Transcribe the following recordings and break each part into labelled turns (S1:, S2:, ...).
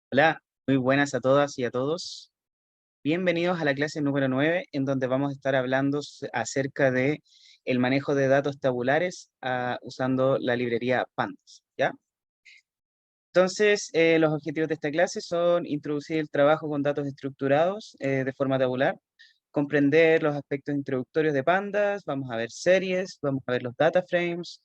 S1: Hola, muy buenas a todas y a todos. Bienvenidos a la clase número 9, en donde vamos a estar hablando acerca de el manejo de datos tabulares usando la librería Pandas, ¿ya? Entonces, los objetivos de esta clase son introducir el trabajo con datos estructurados de forma tabular, comprender los aspectos introductorios de Pandas, vamos a ver series, vamos a ver los data frames,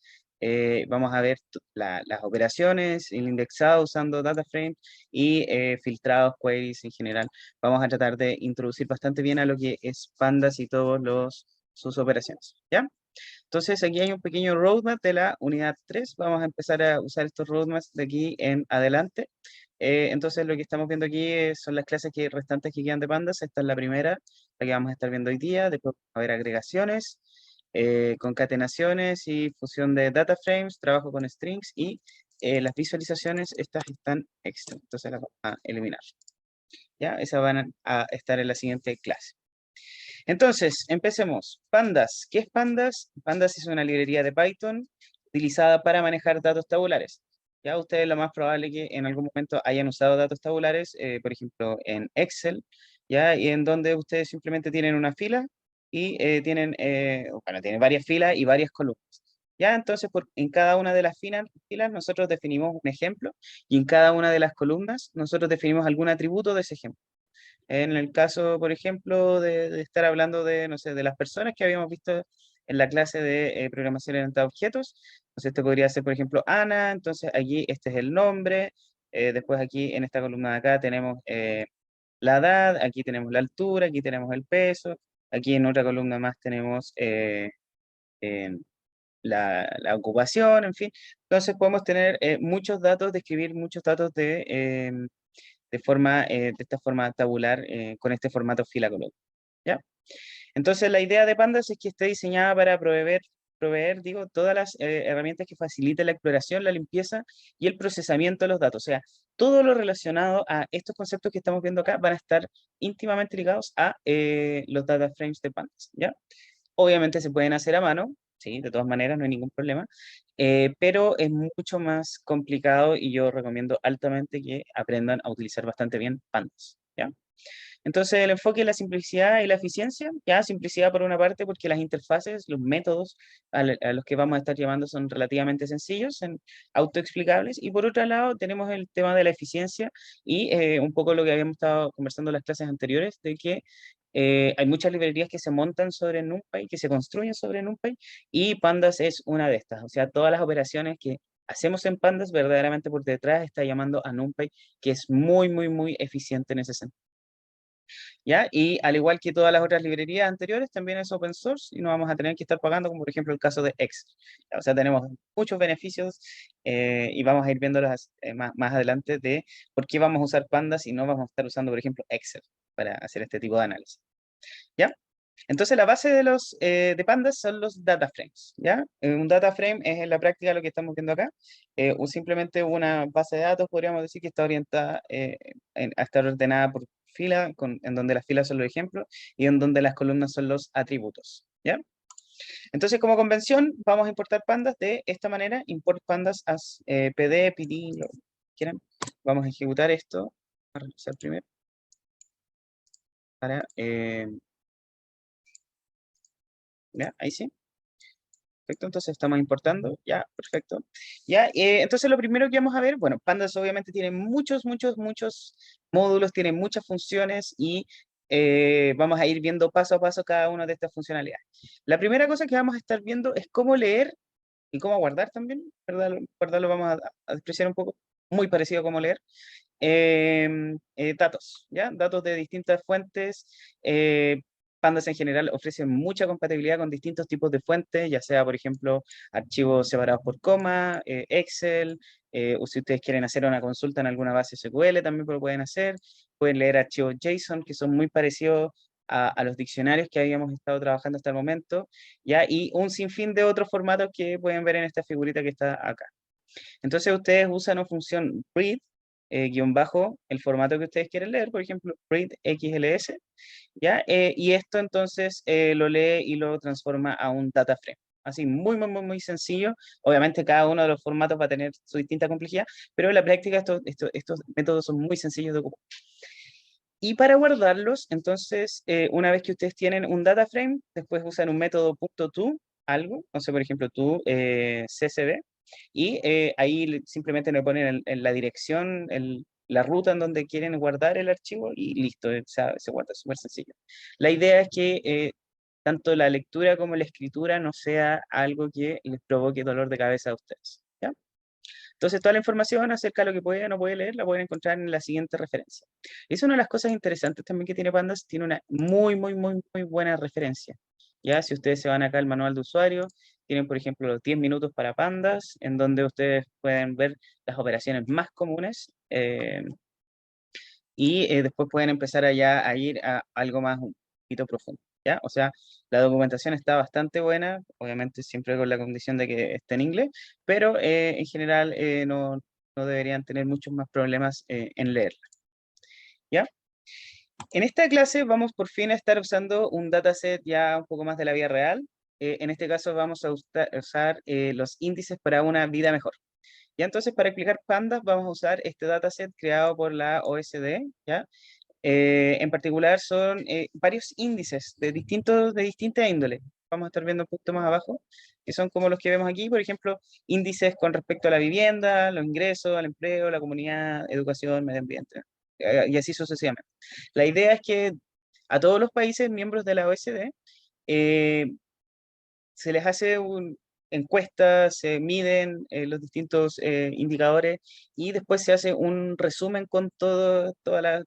S1: vamos a ver las operaciones, el indexado usando data frame y filtrados, queries en general. Vamos a tratar de introducir bastante bien a lo que es Pandas y todos sus operaciones, ¿ya? Entonces aquí hay un pequeño roadmap de la unidad 3. Vamos a empezar a usar estos roadmaps de aquí en adelante. Entonces lo que estamos viendo aquí son las clases restantes que quedan de Pandas. Esta es la primera, la que vamos a estar viendo hoy día. Después vamos a ver agregaciones, concatenaciones y fusión de data frames, trabajo con strings y las visualizaciones, estas están extra. Entonces las vamos a eliminar. ¿Ya? Esas van a estar en la siguiente clase. Entonces, empecemos. Pandas. ¿Qué es Pandas? Pandas es una librería de Python utilizada para manejar datos tabulares. Ya ustedes lo más probable que en algún momento hayan usado datos tabulares, por ejemplo, en Excel, ya, y en donde ustedes simplemente tienen una fila y tienen varias filas y varias columnas. Ya, entonces, en cada una de las filas nosotros definimos un ejemplo y en cada una de las columnas nosotros definimos algún atributo de ese ejemplo. En el caso, por ejemplo, de estar hablando de, no sé, de las personas que habíamos visto en la clase de programación orientada a objetos, entonces este podría ser, por ejemplo, Ana, entonces aquí este es el nombre, después aquí en esta columna de acá tenemos la edad, aquí tenemos la altura, aquí tenemos el peso, aquí en otra columna más tenemos eh, la ocupación, en fin. Entonces podemos tener muchos datos, describir muchos datos de esta forma tabular, con este formato fila columna, ¿ya? Entonces, la idea de Pandas es que esté diseñada para proveer, digo, todas las herramientas que faciliten la exploración, la limpieza y el procesamiento de los datos. O sea, todo lo relacionado a estos conceptos que estamos viendo acá van a estar íntimamente ligados a los data frames de Pandas, ¿ya? Obviamente se pueden hacer a mano, sí, de todas maneras, no hay ningún problema, pero es mucho más complicado y yo recomiendo altamente que aprendan a utilizar bastante bien Pandas, ¿ya? Entonces, el enfoque es la simplicidad y la eficiencia, ya simplicidad por una parte porque las interfaces, los métodos a los que vamos a estar llamando son relativamente sencillos, son autoexplicables, y por otro lado tenemos el tema de la eficiencia y un poco lo que habíamos estado conversando en las clases anteriores, de que hay muchas librerías que se montan sobre NumPy, que se construyen sobre NumPy, y Pandas es una de estas, o sea, todas las operaciones que hacemos en Pandas verdaderamente por detrás está llamando a NumPy, que es muy, muy, muy eficiente en ese sentido. ¿Ya? Y al igual que todas las otras librerías anteriores, también es open source y no vamos a tener que estar pagando, como por ejemplo el caso de Excel. ¿Ya? O sea, tenemos muchos beneficios y vamos a ir viéndolos más adelante de por qué vamos a usar Pandas y no vamos a estar usando, por ejemplo, Excel para hacer este tipo de análisis. ¿Ya? Entonces, la base de Pandas son los data frames, ¿ya? Un data frame es en la práctica lo que estamos viendo acá, o simplemente una base de datos, podríamos decir, que está orientada a estar ordenada por fila, en donde las filas son los ejemplos y en donde las columnas son los atributos, ¿ya? Entonces, como convención, vamos a importar pandas de esta manera: import pandas as pd, pd, lo que quieran. Vamos a ejecutar esto, a revisar primero, para, ¿ya? Ahí sí. Perfecto, entonces estamos importando, ya, perfecto. Ya, entonces lo primero que vamos a ver, bueno, Pandas obviamente tiene muchos, muchos, muchos módulos, tiene muchas funciones y vamos a ir viendo paso a paso cada una de estas funcionalidades. La primera cosa que vamos a estar viendo es cómo leer y cómo guardar también, ¿verdad? Guardarlo vamos a despreciar un poco, muy parecido a cómo leer. Datos, ¿ya? Datos de distintas fuentes. Pandas en general ofrecen mucha compatibilidad con distintos tipos de fuentes, ya sea, por ejemplo, archivos separados por coma, Excel, o si ustedes quieren hacer una consulta en alguna base SQL, también lo pueden hacer. Pueden leer archivos JSON, que son muy parecidos a los diccionarios que habíamos estado trabajando hasta el momento, ¿ya? Y un sinfín de otros formatos que pueden ver en esta figurita que está acá. Entonces ustedes usan una función read, guión bajo, el formato que ustedes quieren leer, por ejemplo, read XLS, ¿ya? Y esto entonces lo lee y lo transforma a un data frame. así muy, muy, muy, muy sencillo. Obviamente cada uno de los formatos va a tener su distinta complejidad, pero en la práctica estos métodos son muy sencillos de ocupar. Y para guardarlos, entonces, una vez que ustedes tienen un data frame, después usan un método .to, algo, no sé, por ejemplo, to CSV, y ahí simplemente le ponen en la dirección, la ruta en donde quieren guardar el archivo y listo, se guarda súper sencillo. La idea es que tanto la lectura como la escritura no sea algo que les provoque dolor de cabeza a ustedes. ¿Ya? Entonces, toda la información acerca de lo que puede o no puede leer la pueden encontrar en la siguiente referencia. Es una de las cosas interesantes también que tiene Pandas, tiene una muy, muy, muy, muy buena referencia. Ya, si ustedes se van acá al manual de usuario, tienen, por ejemplo, los 10 minutos para Pandas, en donde ustedes pueden ver las operaciones más comunes y después pueden empezar allá a ir a algo más un poquito profundo. ¿Ya? O sea, la documentación está bastante buena, obviamente siempre con la condición de que esté en inglés, pero en general no deberían tener muchos más problemas en leerla. ¿Ya? En esta clase vamos por fin a estar usando un dataset ya un poco más de la vida real. En este caso vamos a usar los índices para una vida mejor. ¿Ya? Entonces, para explicar Pandas, vamos a usar este dataset creado por la OSD, ¿ya? En particular son varios índices de distinta índole. Vamos a estar viendo un poquito más abajo, que son como los que vemos aquí, por ejemplo, índices con respecto a la vivienda, los ingresos, al empleo, la comunidad, educación, medio ambiente, y así sucesivamente. La idea es que a todos los países miembros de la OSD eh, se les hace encuestas, se miden los distintos indicadores y después se hace un resumen con todas las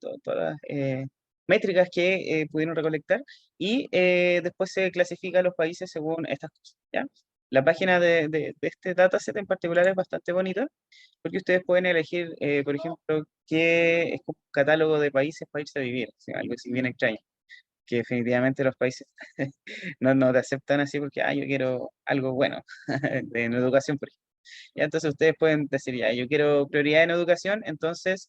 S1: métricas que pudieron recolectar y después se clasifica a los países según estas cosas, ¿ya? La página de este dataset en particular es bastante bonita porque ustedes pueden elegir, por ejemplo, qué es como un catálogo de países para irse a vivir, o sea, algo así bien extraño que definitivamente los países no te aceptan así porque, yo quiero algo bueno en educación, por ejemplo. Ya, entonces ustedes pueden decir, ya, yo quiero prioridad en educación, entonces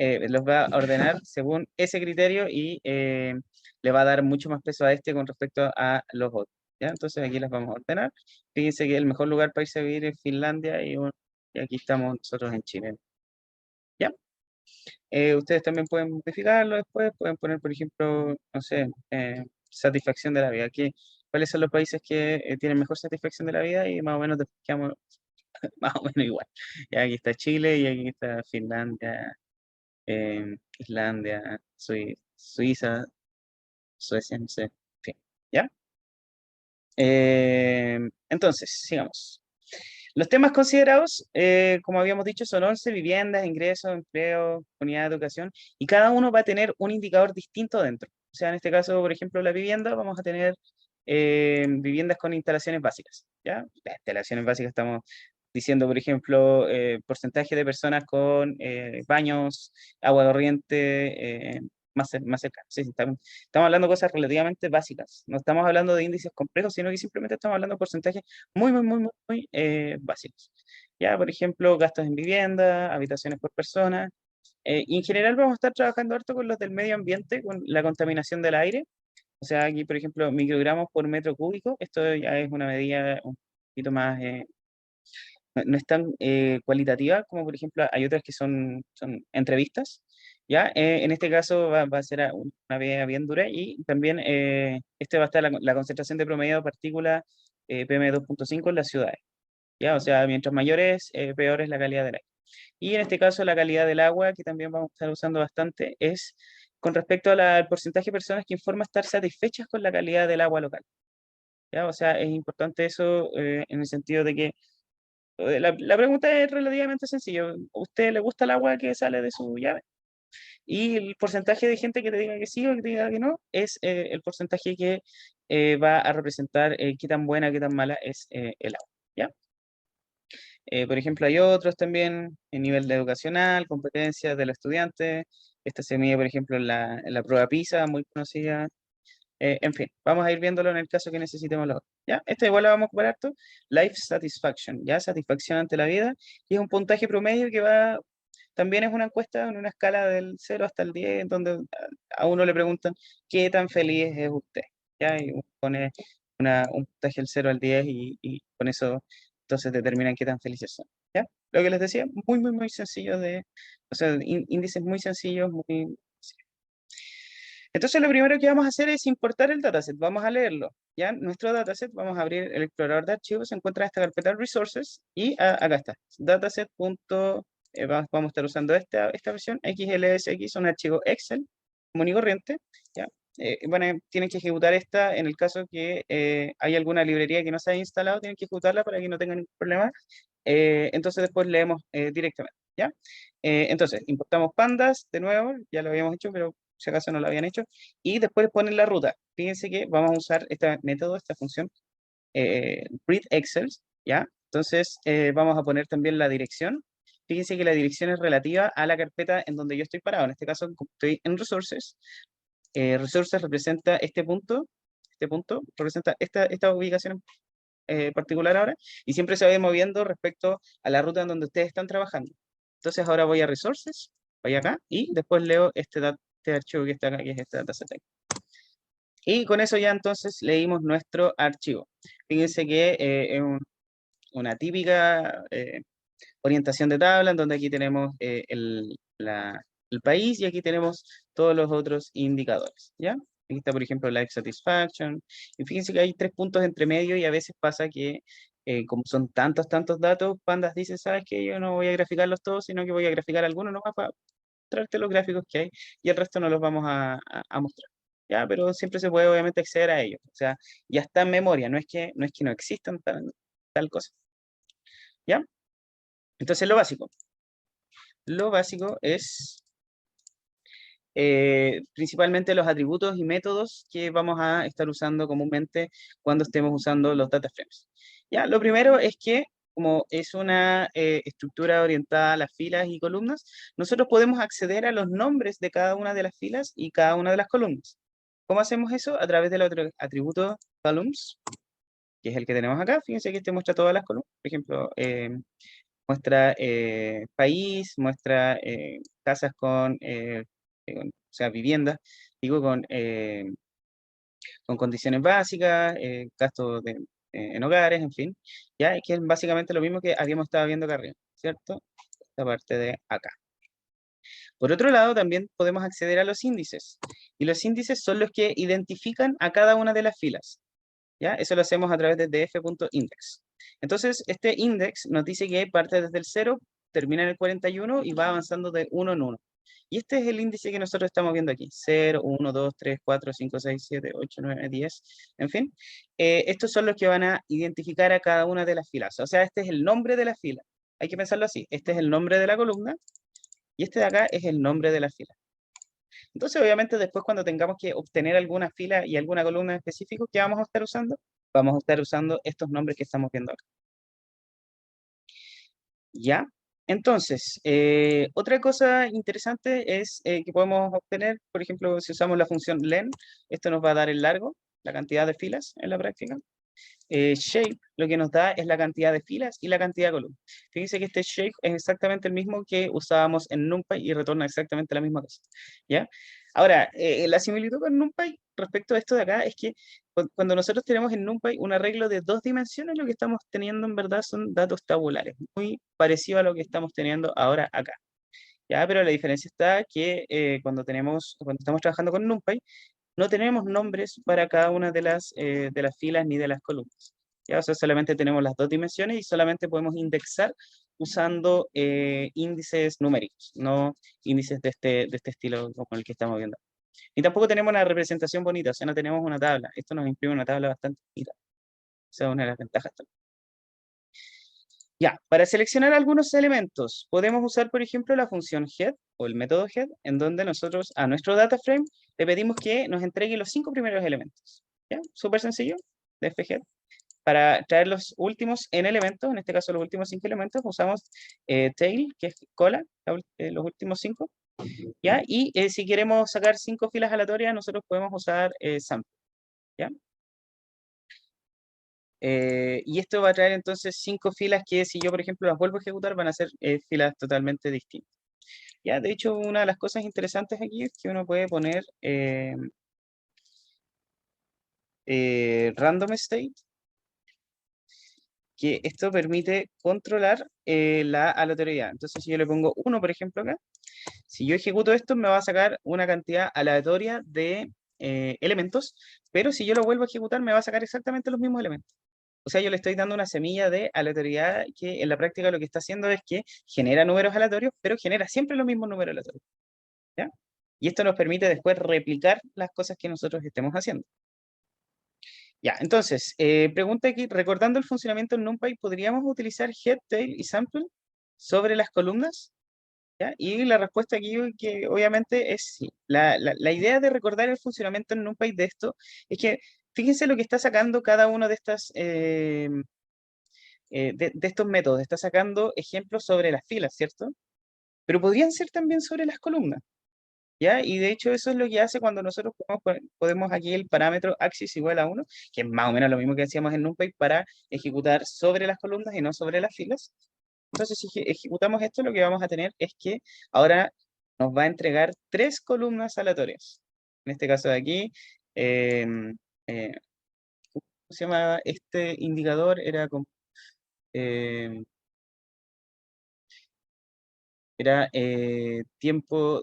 S1: los va a ordenar según ese criterio y le va a dar mucho más peso a este con respecto a los otros. ¿Ya? Entonces aquí las vamos a ordenar. Fíjense que el mejor lugar para irse a vivir es Finlandia y, bueno, y aquí estamos nosotros en Chile. ¿Ya? Ustedes también pueden modificarlo después, pueden poner, por ejemplo, no sé, satisfacción de la vida. ¿Cuáles son los países que tienen mejor satisfacción de la vida? Y más o menos después quedamos más o menos igual. Y aquí está Chile y aquí está Finlandia, Islandia, Suiza, Suecia, no sé, en fin, ¿ya? Entonces, sigamos. Los temas considerados, como habíamos dicho, son 11 viviendas, ingresos, empleo, unidad de educación, y cada uno va a tener un indicador distinto dentro. O sea, en este caso, por ejemplo, la vivienda, vamos a tener viviendas con instalaciones básicas, ¿ya? Las instalaciones básicas estamos diciendo, por ejemplo, porcentaje de personas con baños, agua corriente, más cercano. Sí, sí, estamos hablando de cosas relativamente básicas. No estamos hablando de índices complejos, sino que simplemente estamos hablando de porcentajes muy, muy, muy, muy, muy básicos. Ya, por ejemplo, gastos en vivienda, habitaciones por persona. Y en general vamos a estar trabajando harto con los del medio ambiente, con la contaminación del aire. O sea, aquí, por ejemplo, microgramos por metro cúbico. Esto ya es una medida un poquito más, no es tan cualitativa como, por ejemplo, hay otras que son entrevistas. Ya, en este caso va a ser una medida bien dura y también este va a estar la concentración de promedio de partículas PM2.5 en las ciudades. ¿Ya? O sea, mientras mayores, peor es la calidad del aire. Y en este caso, la calidad del agua, que también vamos a estar usando bastante, es con respecto al porcentaje de personas que informa estar satisfechas con la calidad del agua local. ¿Ya? O sea, es importante eso en el sentido de que la pregunta es relativamente sencilla. ¿A usted le gusta el agua que sale de su llave? Y el porcentaje de gente que te diga que sí o que te diga que no es el porcentaje que va a representar qué tan buena, qué tan mala es el agua. ¿Ya? Por ejemplo, hay otros también en nivel de educacional, competencias de los estudiantes. Esta se mide, por ejemplo, en la prueba PISA, muy conocida. En fin, vamos a ir viéndolo en el caso que necesitemos lo otro. ¿Ya? Esta igual la vamos a ocupar harto. Life Satisfaction, ¿ya? Satisfacción ante la vida. Y es un puntaje promedio que también es una encuesta en una escala del 0 hasta el 10, donde a uno le preguntan qué tan feliz es usted. ¿Ya? Y uno pone un puntaje del 0 al 10 y con eso entonces determinan qué tan felices son. ¿Ya? Lo que les decía, muy, muy, muy sencillo o sea, índices muy sencillos, muy... Entonces lo primero que vamos a hacer es importar el dataset, vamos a leerlo. Ya, nuestro dataset, vamos a abrir el explorador de archivos, se encuentra en esta carpeta Resources y acá está, dataset. Vamos a estar usando esta versión, XLSX, un archivo Excel, común y corriente. ¿Ya? Bueno, tienen que ejecutar esta en el caso que hay alguna librería que no se haya instalado, tienen que ejecutarla para que no tengan ningún problema. Entonces después leemos directamente. ¿Ya? Entonces, importamos pandas de nuevo, ya lo habíamos hecho, pero si acaso no lo habían hecho, y después ponen la ruta. Fíjense que vamos a usar este método, esta función, read Excel, ¿ya? Entonces, vamos a poner también la dirección. Fíjense que la dirección es relativa a la carpeta en donde yo estoy parado. En este caso, como estoy en Resources. Resources representa este punto representa esta ubicación particular ahora, y siempre se va a ir moviendo respecto a la ruta en donde ustedes están trabajando. Entonces ahora voy a Resources, voy acá, y después leo este archivo que está acá, que es este dataset. Y con eso ya entonces leímos nuestro archivo. Fíjense que es una típica orientación de tabla, en donde aquí tenemos el país y aquí tenemos todos los otros indicadores, ¿ya? Aquí está, por ejemplo, Life Satisfaction. Y fíjense que hay 3 puntos entre medio y a veces pasa que, como son tantos, tantos datos, Pandas dice, ¿sabes qué? Yo no voy a graficarlos todos, sino que voy a graficar algunos nomás para mostrarte los gráficos que hay y el resto no los vamos a mostrar. ¿Ya? Pero siempre se puede obviamente acceder a ellos. O sea, ya está en memoria, no es que no existan tal cosa. ¿Ya? Entonces lo básico es principalmente los atributos y métodos que vamos a estar usando comúnmente cuando estemos usando los data frames. Ya, lo primero es que, como es una estructura orientada a las filas y columnas, nosotros podemos acceder a los nombres de cada una de las filas y cada una de las columnas. ¿Cómo hacemos eso? A través del otro atributo columns, que es el que tenemos acá. Fíjense que este muestra todas las columnas. Por ejemplo, muestra país, muestra casas o sea, viviendas, digo, con condiciones básicas, gastos en hogares, en fin, ya, que es básicamente lo mismo que habíamos estado viendo acá arriba, ¿cierto? Esta parte de acá. Por otro lado, también podemos acceder a los índices, y los índices son los que identifican a cada una de las filas, ¿ya? Eso lo hacemos a través de df.index. Entonces, este index nos dice que parte desde el 0, termina en el 41 y va avanzando de 1 en 1. Y este es el índice que nosotros estamos viendo aquí. 0, 1, 2, 3, 4, 5, 6, 7, 8, 9, 10, en fin. Estos son los que van a identificar a cada una de las filas. O sea, este es el nombre de la fila. Hay que pensarlo así. Este es el nombre de la columna y este de acá es el nombre de la fila. Entonces, obviamente, después cuando tengamos que obtener alguna fila y alguna columna en específico, ¿qué vamos a estar usando? Vamos a estar usando estos nombres que estamos viendo acá. ¿Ya? Entonces, otra cosa interesante es que podemos obtener, por ejemplo, si usamos la función len, esto nos va a dar el largo, la cantidad de filas en la práctica. Shape lo que nos da es la cantidad de filas y la cantidad de columnas. Fíjense que este shape es exactamente el mismo que usábamos en NumPy y retorna exactamente la misma cosa. ¿Ya? Ahora, la similitud con NumPy respecto a esto de acá es que cuando nosotros tenemos en NumPy un arreglo de 2 dimensiones, lo que estamos teniendo en verdad son datos tabulares, muy parecido a lo que estamos teniendo ahora acá. ¿Ya? Pero la diferencia está que cuando estamos trabajando con NumPy, no tenemos nombres para cada una de las filas ni de las columnas. ¿Ya? O sea, solamente tenemos las 2 dimensiones y solamente podemos indexar usando índices numéricos, no índices de este estilo como el que estamos viendo. Y tampoco tenemos una representación bonita, o sea, no tenemos una tabla. Esto nos imprime una tabla bastante bonita. Esa es una de las ventajas también. Ya, para seleccionar algunos elementos, podemos usar, por ejemplo, la función head o el método head, en donde nosotros a nuestro data frame le pedimos que nos entregue los 5 primeros elementos. ¿Ya? Súper sencillo, df-head. Para traer los últimos n elementos, en este caso los últimos 5 elementos, usamos tail, que es cola, los últimos 5. ¿Ya? Y si queremos sacar 5 filas aleatorias, nosotros podemos usar sample. ¿Ya? Y esto va a traer entonces 5 filas que si yo, por ejemplo, las vuelvo a ejecutar, van a ser filas totalmente distintas. Ya, de hecho, una de las cosas interesantes aquí es que uno puede poner random state, que esto permite controlar la aleatoriedad. Entonces, si yo le pongo 1, por ejemplo, acá, si yo ejecuto esto, me va a sacar una cantidad aleatoria de elementos, pero si yo lo vuelvo a ejecutar, me va a sacar exactamente los mismos elementos. O sea, yo le estoy dando una semilla de aleatoriedad que en la práctica lo que está haciendo es que genera números aleatorios, pero genera siempre los mismos números aleatorios. ¿Ya? Y esto nos permite después replicar las cosas que nosotros estemos haciendo. Ya, entonces, pregunta aquí, recordando el funcionamiento en NumPy, ¿podríamos utilizar head, tail y sample sobre las columnas? ¿Ya? Y la respuesta aquí, que obviamente es sí. La idea de recordar el funcionamiento en NumPy de esto es que fíjense lo que está sacando cada uno de estas de estos métodos. Está sacando ejemplos sobre las filas, ¿cierto? Pero podrían ser también sobre las columnas. ¿Ya? Y de hecho eso es lo que hace cuando nosotros podemos aquí el parámetro axis igual a 1, que es más o menos lo mismo que hacíamos en NumPy para ejecutar sobre las columnas y no sobre las filas. Entonces, si ejecutamos esto, lo que vamos a tener es que ahora nos va a entregar 3 columnas aleatorias. En este caso de aquí, eh, ¿cómo se llama este indicador? Eh, era tiempo...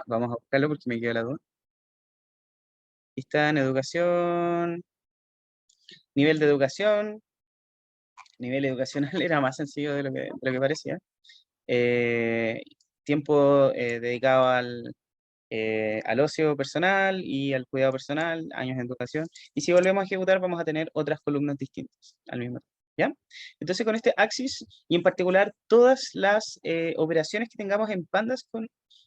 S1: vamos a buscarlo porque me queda la duda. Está en educación, nivel de educación, nivel educacional era más sencillo de lo que parecía. Eh, tiempo dedicado al ocio personal y al cuidado personal, años de educación. Y si volvemos a ejecutar, vamos a tener otras columnas distintas al mismo tiempo. ¿Ya? Entonces, con este axis y en particular todas las operaciones que tengamos en pandas,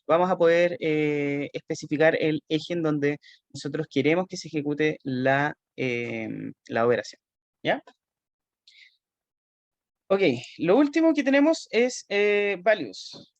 S1: vamos a poder especificar el eje en donde nosotros queremos que se ejecute la operación. ¿Ya? Ok, lo último que tenemos es values.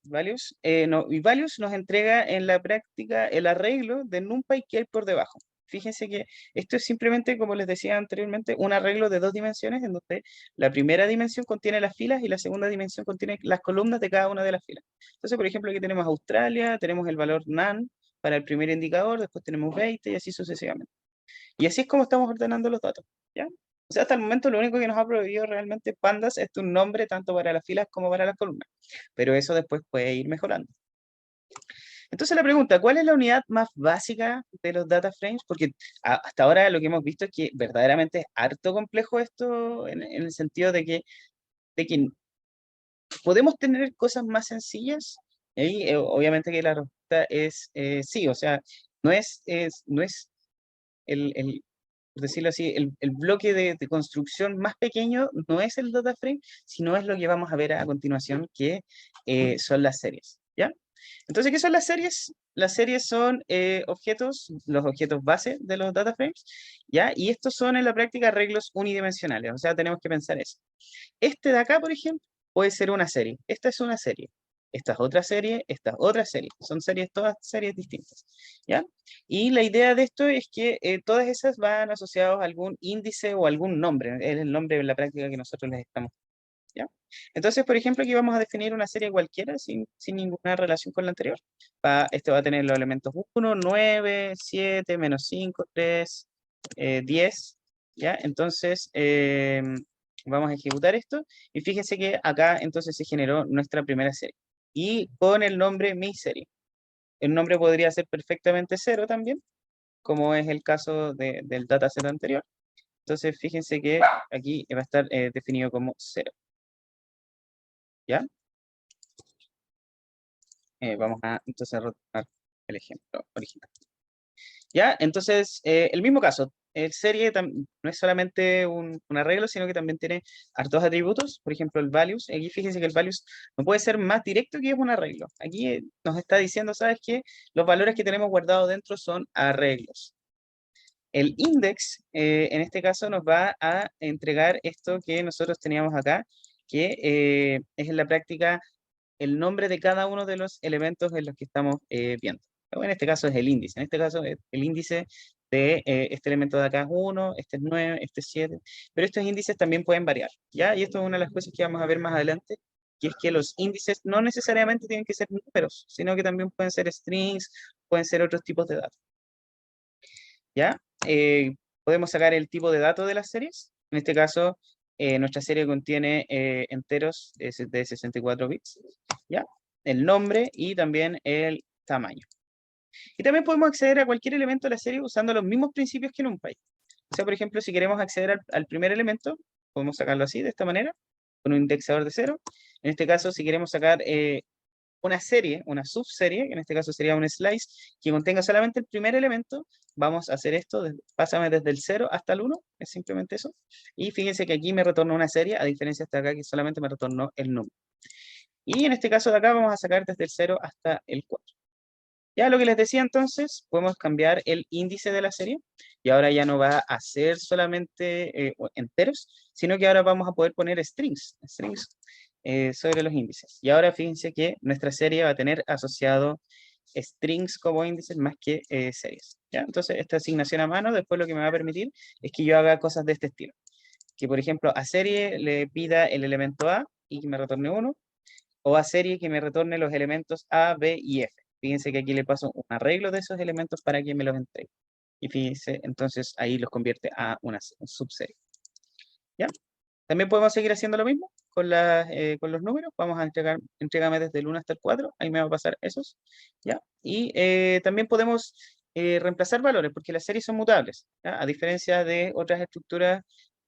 S1: Y values nos entrega en la práctica el arreglo de NumPy que hay por debajo. Fíjense que esto es simplemente, como les decía anteriormente, un arreglo de 2 dimensiones en donde la primera dimensión contiene las filas y la segunda dimensión contiene las columnas de cada una de las filas. Entonces, por ejemplo, aquí tenemos Australia, tenemos el valor NaN para el primer indicador, después tenemos 20 y así sucesivamente. Y así es como estamos ordenando los datos, ¿ya? O sea, hasta el momento lo único que nos ha prohibido realmente Pandas es un nombre tanto para las filas como para las columnas, pero eso después puede ir mejorando. Entonces la pregunta, ¿cuál es la unidad más básica de los data frames? Porque hasta ahora lo que hemos visto es que verdaderamente es harto complejo esto en el sentido de que podemos tener cosas más sencillas. Y obviamente que la respuesta es sí, o sea, no es por decirlo así, el bloque de construcción más pequeño no es el data frame, sino es lo que vamos a ver a continuación, que son las series, ¿ya? Entonces, ¿qué son las series? Las series son objetos, los objetos base de los data frames, ¿ya? Y estos son en la práctica arreglos unidimensionales, o sea, tenemos que pensar eso. Este de acá, por ejemplo, puede ser una serie. Esta es una serie. Esta es otra serie, esta es otra serie. Son series, todas series distintas. ¿Ya? Y la idea de esto es que todas esas van asociadas a algún índice o algún nombre. Es el nombre en la práctica que nosotros les estamos. ¿Ya? Entonces, por ejemplo, aquí vamos a definir una serie cualquiera sin ninguna relación con la anterior. Este va a tener los elementos 1, 9, 7, menos 5, 3, 10. ¿Ya? Entonces, vamos a ejecutar esto. Y fíjense que acá entonces se generó nuestra primera serie. Y con el nombre mi serie. El nombre podría ser perfectamente 0 también, como es el caso del dataset anterior. Entonces, fíjense que aquí va a estar definido como 0. ¿Ya? Vamos a entonces retomar el ejemplo original. ¿Ya? Entonces, el mismo caso. El serie no es solamente un arreglo, sino que también tiene hartos atributos. Por ejemplo, el values. Aquí fíjense que el values no puede ser más directo que es un arreglo. Aquí nos está diciendo, ¿sabes qué? Los valores que tenemos guardados dentro son arreglos. El index, en este caso, nos va a entregar esto que nosotros teníamos acá, que es en la práctica el nombre de cada uno de los elementos en los que estamos viendo. En este caso es el índice. En este caso es el índice de este elemento de acá es 1, este es 9, este es 7. Pero estos índices también pueden variar, ¿ya? Y esto es una de las cosas que vamos a ver más adelante, que es que los índices no necesariamente tienen que ser números, sino que también pueden ser strings, pueden ser otros tipos de datos. ¿ya? Podemos sacar el tipo de datos de las series. En este caso, nuestra serie contiene enteros de 64 bits, ¿ya? El nombre y también el tamaño. Y también podemos acceder a cualquier elemento de la serie usando los mismos principios que en un país. O sea, por ejemplo, si queremos acceder al primer elemento, podemos sacarlo así, de esta manera, con un indexador de 0. En este caso, si queremos sacar una serie, una subserie, que en este caso sería un slice, que contenga solamente el primer elemento, vamos a hacer esto, pásame desde el 0 hasta el 1, es simplemente eso. Y fíjense que aquí me retornó una serie, a diferencia de acá que solamente me retornó el número. Y en este caso de acá vamos a sacar desde el 0 hasta el 4. Ya lo que les decía entonces, podemos cambiar el índice de la serie y ahora ya no va a ser solamente enteros, sino que ahora vamos a poder poner strings sobre los índices. Y ahora fíjense que nuestra serie va a tener asociado strings como índices más que series. ¿Ya? Entonces esta asignación a mano después lo que me va a permitir es que yo haga cosas de este estilo. Que por ejemplo a serie le pida el elemento A y que me retorne 1, o a serie que me retorne los elementos A, B y F. Fíjense que aquí le paso un arreglo de esos elementos para que me los entregue. Y fíjense, entonces ahí los convierte a una subserie. ¿Ya? También podemos seguir haciendo lo mismo con los números. Vamos a entrégame desde el 1 hasta el 4. Ahí me va a pasar esos. ¿Ya? Y también podemos reemplazar valores, porque las series son mutables. ¿Ya? A diferencia de otras estructuras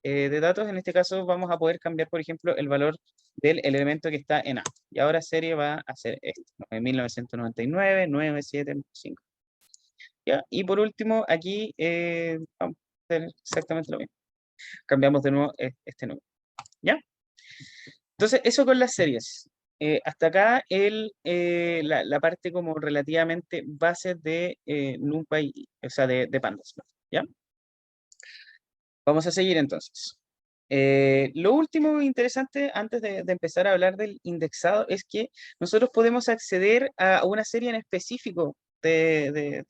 S1: de datos, en este caso vamos a poder cambiar, por ejemplo, el valor del elemento que está en A. Y ahora serie va a ser esto, 9.999, 975. ¿Ya? Y por último, aquí vamos a hacer exactamente lo mismo. Cambiamos de nuevo este número. ¿Ya? Entonces, eso con las series. Hasta acá la parte como relativamente base de NumPy, o sea, de Pandas, ¿ya? Vamos a seguir entonces. Lo último interesante antes de empezar a hablar del indexado es que nosotros podemos acceder a una serie en específico de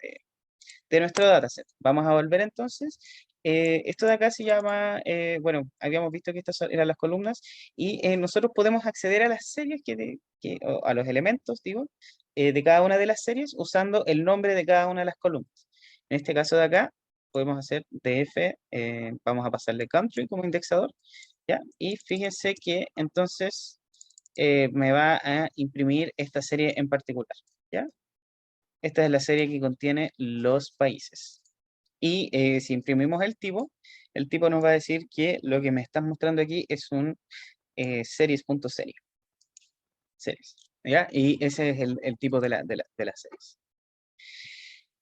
S1: nuestro dataset. Vamos a volver entonces. Esto de acá se llama, bueno, habíamos visto que estas eran las columnas y nosotros podemos acceder a las series, o a los elementos, digo, de cada una de las series usando el nombre de cada una de las columnas. En este caso de acá podemos hacer df, vamos a pasarle country como indexador, ¿ya? Y fíjense que entonces me va a imprimir esta serie en particular, ¿ya? Esta es la serie que contiene los países. Y si imprimimos el tipo nos va a decir que lo que me están mostrando aquí es un series.serie. Series. ¿Ya? Y ese es el tipo de las series.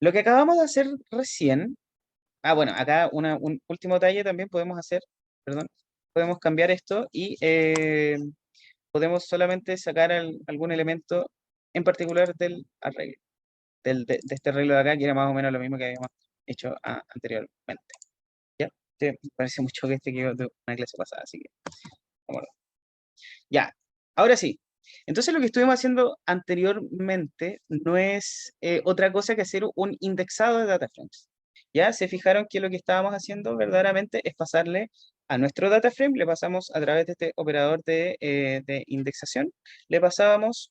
S1: Lo que acabamos de hacer recién, bueno, acá un último detalle también podemos hacer, perdón, podemos cambiar esto y podemos solamente sacar algún elemento en particular del arreglo. De este arreglo de acá, que era más o menos lo mismo que habíamos hecho anteriormente. ¿Ya? Me parece mucho que este quedó de una clase pasada, así que vámonos. Ya, ahora sí. Entonces lo que estuvimos haciendo anteriormente no es otra cosa que hacer un indexado de data frames. Ya se fijaron que lo que estábamos haciendo verdaderamente es pasarle a nuestro data frame, le pasamos a través de este operador de indexación, le pasábamos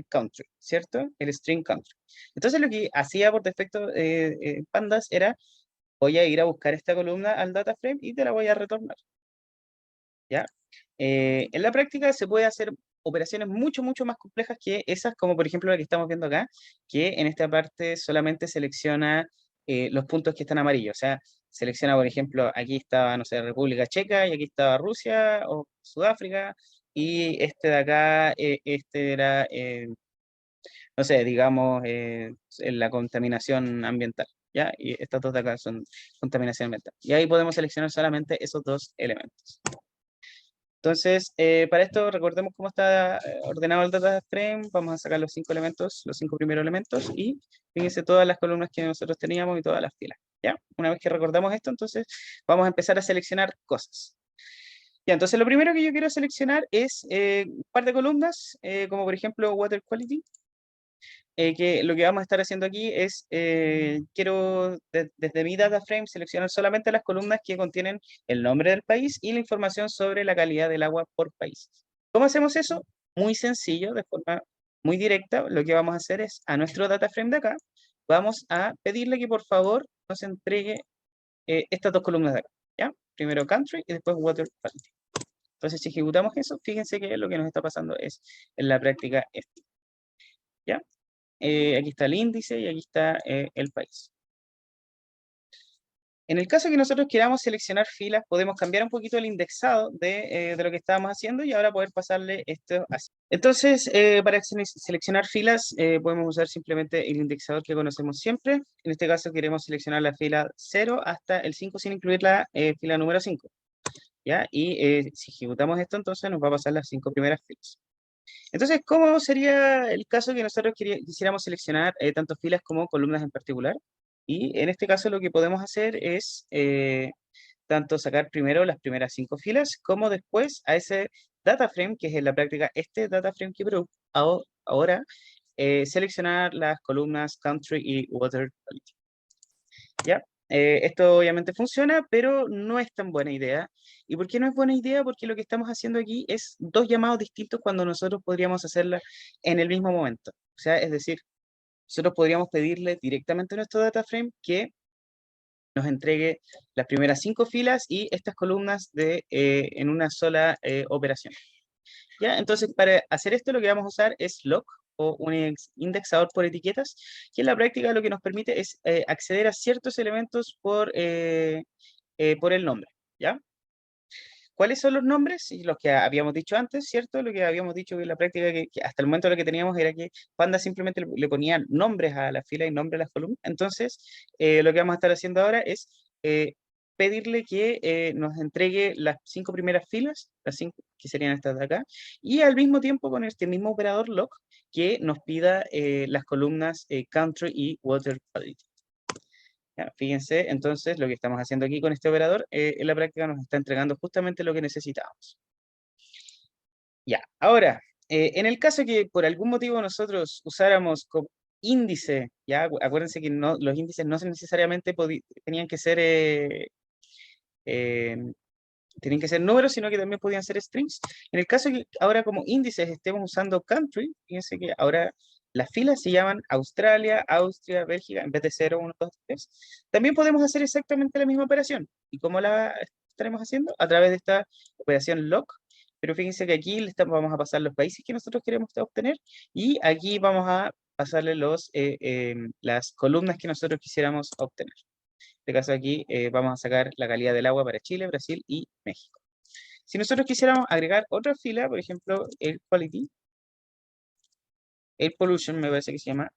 S1: country, ¿cierto? El string country. Entonces lo que hacía por defecto Pandas era, voy a ir a buscar esta columna al data frame y te la voy a retornar. ¿Ya? En la práctica se puede hacer operaciones mucho, mucho más complejas que esas, como por ejemplo la que estamos viendo acá, que en esta parte solamente selecciona los puntos que están amarillos. O sea, selecciona, por ejemplo, aquí estaba, no sé, República Checa, y aquí estaba Rusia o Sudáfrica, y este de acá, este era, no sé, digamos, en la contaminación ambiental. ¿Ya? Y estas dos de acá son contaminación ambiental. Y ahí podemos seleccionar solamente esos dos elementos. Entonces, para esto recordemos cómo está ordenado el data frame. Vamos a sacar los 5 elementos, los 5 primeros elementos y fíjense todas las columnas que nosotros teníamos y todas las filas. ¿Ya? Una vez que recordamos esto, entonces vamos a empezar a seleccionar cosas. Ya, entonces lo primero que yo quiero seleccionar es un par de columnas, como por ejemplo Water Quality. Que lo que vamos a estar haciendo aquí es, quiero desde mi data frame seleccionar solamente las columnas que contienen el nombre del país y la información sobre la calidad del agua por país. ¿Cómo hacemos eso? Muy sencillo, de forma muy directa. Lo que vamos a hacer es, a nuestro data frame de acá, vamos a pedirle que por favor nos entregue estas dos columnas de acá, ¿ya? Primero country y después water quality. Entonces, si ejecutamos eso, fíjense que lo que nos está pasando es en la práctica esto, ¿ya? Aquí está el índice y aquí está el país. En el caso que nosotros queramos seleccionar filas, podemos cambiar un poquito el indexado de lo que estábamos haciendo y ahora poder pasarle esto así. Entonces, para seleccionar filas, podemos usar simplemente el indexador que conocemos siempre. En este caso queremos seleccionar la fila 0 hasta el 5 sin incluir la fila número 5. ¿Ya? Y si ejecutamos esto, entonces nos va a pasar las 5 primeras filas. Entonces, ¿cómo sería el caso que nosotros quisiéramos seleccionar tanto filas como columnas en particular? Y en este caso lo que podemos hacer es tanto sacar primero las primeras 5 filas, como después a ese data frame, que es en la práctica este data frame que ahora, seleccionar las columnas country y water quality. ¿Ya? Esto obviamente funciona, pero no es tan buena idea. ¿Y por qué no es buena idea? Porque lo que estamos haciendo aquí es dos llamados distintos cuando nosotros podríamos hacerla en el mismo momento. O sea, es decir, nosotros podríamos pedirle directamente a nuestro data frame que nos entregue las primeras 5 filas y estas columnas en una sola operación. ¿Ya? Entonces, para hacer esto lo que vamos a usar es lock o un indexador por etiquetas, que en la práctica lo que nos permite es acceder a ciertos elementos por el nombre, ¿ya? ¿Cuáles son los nombres? Y los que habíamos dicho antes, ¿cierto? Lo que habíamos dicho en la práctica, que hasta el momento lo que teníamos era que Panda simplemente le ponía nombres a la fila y nombres a las columnas. Entonces, lo que vamos a estar haciendo ahora es pedirle que nos entregue las 5 primeras filas, las 5 que serían estas de acá, y al mismo tiempo con este mismo operador lock que nos pida las columnas country y water quality. Ya, fíjense, entonces, lo que estamos haciendo aquí con este operador, en la práctica nos está entregando justamente lo que necesitamos. Ya, ahora, en el caso que por algún motivo nosotros usáramos como índice, ya, acuérdense que los índices no necesariamente tenían que ser eh, números, sino que también podían ser strings. En el caso que ahora como índices estemos usando country, fíjense que ahora las filas se llaman Australia, Austria, Bélgica, en vez de 0, 1, 2, 3. También podemos hacer exactamente la misma operación. ¿Y cómo la estaremos haciendo? A través de esta operación lock. Pero fíjense que aquí vamos a pasar los países que nosotros queremos obtener y aquí vamos a pasarle las columnas que nosotros quisiéramos obtener. En este caso aquí vamos a sacar la calidad del agua para Chile, Brasil y México. Si nosotros quisiéramos agregar otra fila, por ejemplo, Air Quality, Air Pollution me parece que se llama,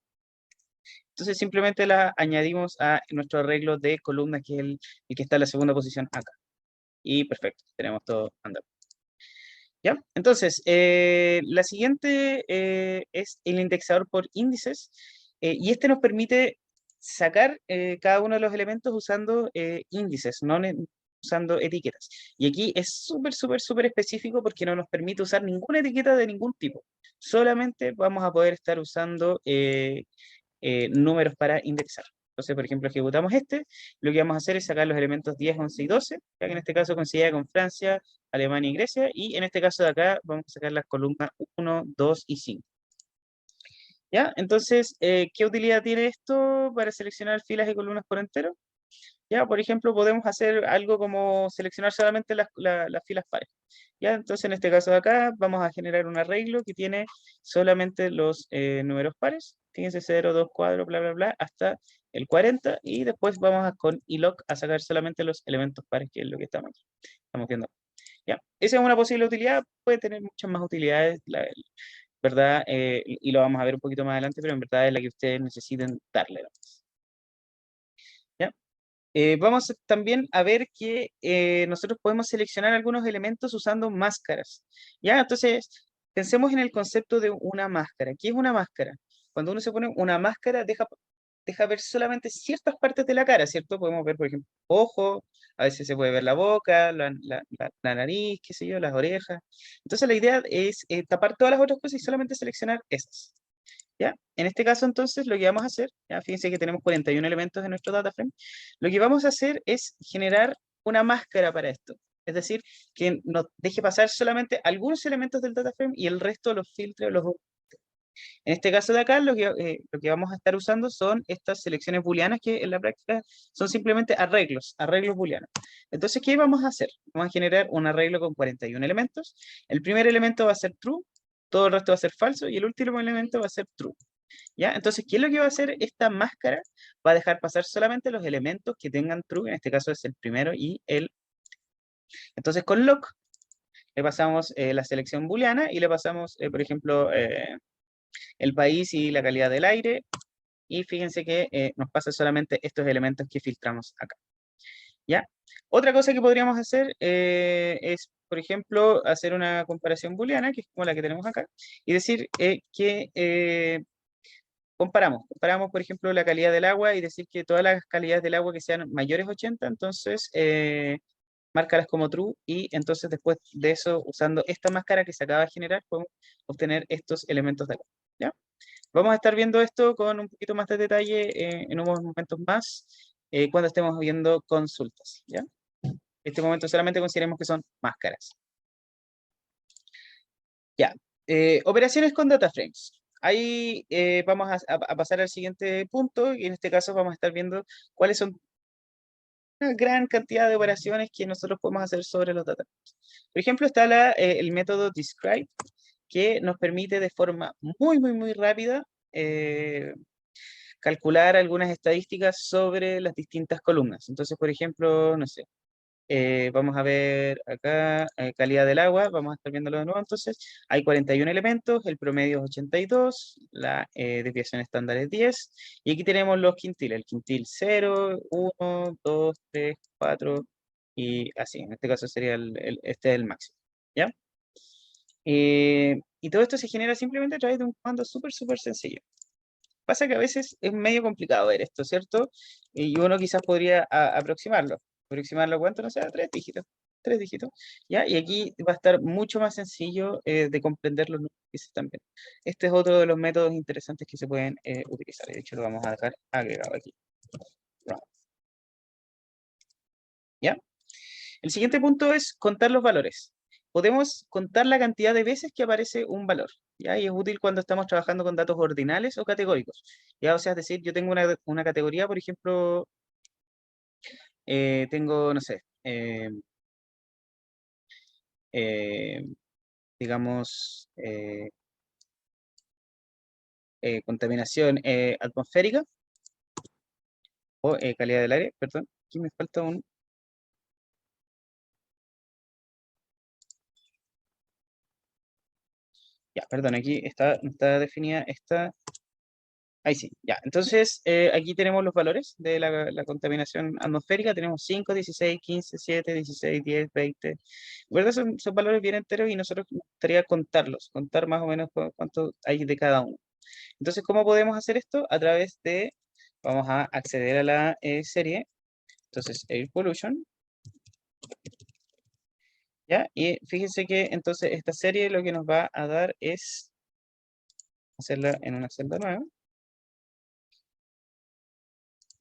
S1: entonces simplemente la añadimos a nuestro arreglo de columnas, que es el que está en la segunda posición acá. Y perfecto, tenemos todo andando. ¿Ya? Entonces, la siguiente es el indexador por índices, y este nos permite sacar cada uno de los elementos usando índices, no usando etiquetas. Y aquí es súper, súper, súper específico porque no nos permite usar ninguna etiqueta de ningún tipo. Solamente vamos a poder estar usando números para indexar. Entonces, por ejemplo, ejecutamos lo que vamos a hacer es sacar los elementos 10, 11 y 12, ya que en este caso coincide con Francia, Alemania y Grecia, y en este caso de acá vamos a sacar las columnas 1, 2 y 5. ¿Ya? Entonces, ¿qué utilidad tiene esto para seleccionar filas y columnas por entero? Ya, por ejemplo, podemos hacer algo como seleccionar solamente las filas pares. Ya, entonces en este caso de acá vamos a generar un arreglo que tiene solamente los números pares. Fíjense 0, 2, 4, bla, bla, bla, hasta el 40. Y después vamos con iloc a sacar solamente los elementos pares, que es lo que estamos viendo. Ya, esa es una posible utilidad. Puede tener muchas más utilidades, ¿verdad? Y lo vamos a ver un poquito más adelante, pero en verdad es la que ustedes necesiten darle. ¿Ya? Vamos también a ver que nosotros podemos seleccionar algunos elementos usando máscaras. ¿Ya? Entonces, pensemos en el concepto de una máscara. ¿Qué es una máscara? Cuando uno se pone una máscara, deja ver solamente ciertas partes de la cara, ¿cierto? Podemos ver, por ejemplo, ojos, a veces se puede ver la boca, la nariz, qué sé yo, las orejas. Entonces, la idea es tapar todas las otras cosas y solamente seleccionar esas. ¿Ya? En este caso, entonces, lo que vamos a hacer, ya fíjense que tenemos 41 elementos en nuestro data frame, lo que vamos a hacer es generar una máscara para esto. Es decir, que nos deje pasar solamente algunos elementos del data frame y el resto los filtre o los En este caso de acá, lo que vamos a estar usando son estas selecciones booleanas que en la práctica son simplemente arreglos booleanos. Entonces, ¿qué vamos a hacer? Vamos a generar un arreglo con 41 elementos. El primer elemento va a ser true, todo el resto va a ser falso y el último elemento va a ser true. ¿Ya? Entonces, ¿qué es lo que va a hacer esta máscara? Va a dejar pasar solamente los elementos que tengan true, en este caso es el primero y el... Entonces, con lock le pasamos la selección booleana y le pasamos, por ejemplo, el país y la calidad del aire. Y fíjense que nos pasa solamente estos elementos que filtramos acá. ¿Ya? Otra cosa que podríamos hacer es, por ejemplo, hacer una comparación booleana, que es como la que tenemos acá, y decir que comparamos, por ejemplo, la calidad del agua y decir que todas las calidades del agua que sean mayores a 80, entonces márcalas como true y entonces después de eso, usando esta máscara que se acaba de generar, podemos obtener estos elementos de acá. ¿Ya? Vamos a estar viendo esto con un poquito más de detalle en unos momentos más cuando estemos viendo consultas. ¿Ya? En este momento solamente consideremos que son máscaras. Ya. Operaciones con data frames. Ahí vamos a pasar al siguiente punto y en este caso vamos a estar viendo cuáles son una gran cantidad de operaciones que nosotros podemos hacer sobre los data frames. Por ejemplo, está el método describe que nos permite de forma muy rápida calcular algunas estadísticas sobre las distintas columnas. Entonces, por ejemplo, no sé, vamos a ver acá calidad del agua, vamos a estar viéndolo de nuevo. Entonces, hay 41 elementos, el promedio es 82, la desviación estándar es 10, y aquí tenemos los quintiles, el quintil 0, 1, 2, 3, 4, y así. En este caso sería este es el máximo. ¿Ya? Y todo esto se genera simplemente a través de un comando súper sencillo. Pasa que a veces es medio complicado ver esto, ¿cierto? Y uno quizás podría aproximarlo. ¿Aproximarlo cuánto? No sé, a 3 dígitos. 3 dígitos, ¿ya? Y aquí va a estar mucho más sencillo de comprender los números que se están viendo. Este es otro de los métodos interesantes que se pueden utilizar. De hecho, lo vamos a dejar agregado aquí. ¿Ya? El siguiente punto es contar los valores. Podemos contar la cantidad de veces que aparece un valor, ¿ya? Y es útil cuando estamos trabajando con datos ordinales o categóricos, ¿ya? O sea, es decir, yo tengo una categoría, por ejemplo, tengo, no sé, eh, digamos, contaminación atmosférica o calidad del aire, perdón, aquí me falta un... Ya, perdón, aquí está definida esta... Ahí sí, ya. Entonces, aquí tenemos los valores de la contaminación atmosférica. Tenemos 5, 16, 15, 7, 16, 10, 20. ¿Verdad? Son valores bien enteros y nosotros nos gustaría contarlos, contar más o menos cuánto hay de cada uno. Entonces, ¿cómo podemos hacer esto? A través de, vamos a acceder a la serie. Entonces, Air Pollution. ¿Ya? Y fíjense que entonces esta serie lo que nos va a dar es hacerla en una celda nueva.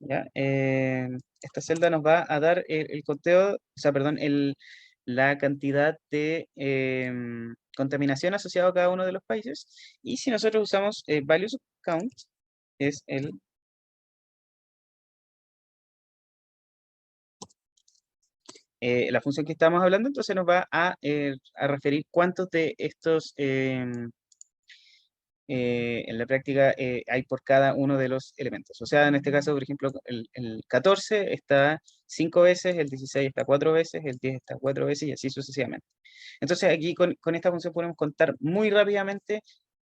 S1: ¿Ya? Esta celda nos va a dar el conteo, o sea, perdón, la cantidad de contaminación asociada a cada uno de los países. Y si nosotros usamos values count, es la función que estamos hablando, entonces nos va a referir cuántos de estos en la práctica hay por cada uno de los elementos. O sea, en este caso, por ejemplo, el 14 está 5 veces, el 16 está 4 veces, el 10 está 4 veces y así sucesivamente. Entonces aquí con esta función podemos contar muy rápidamente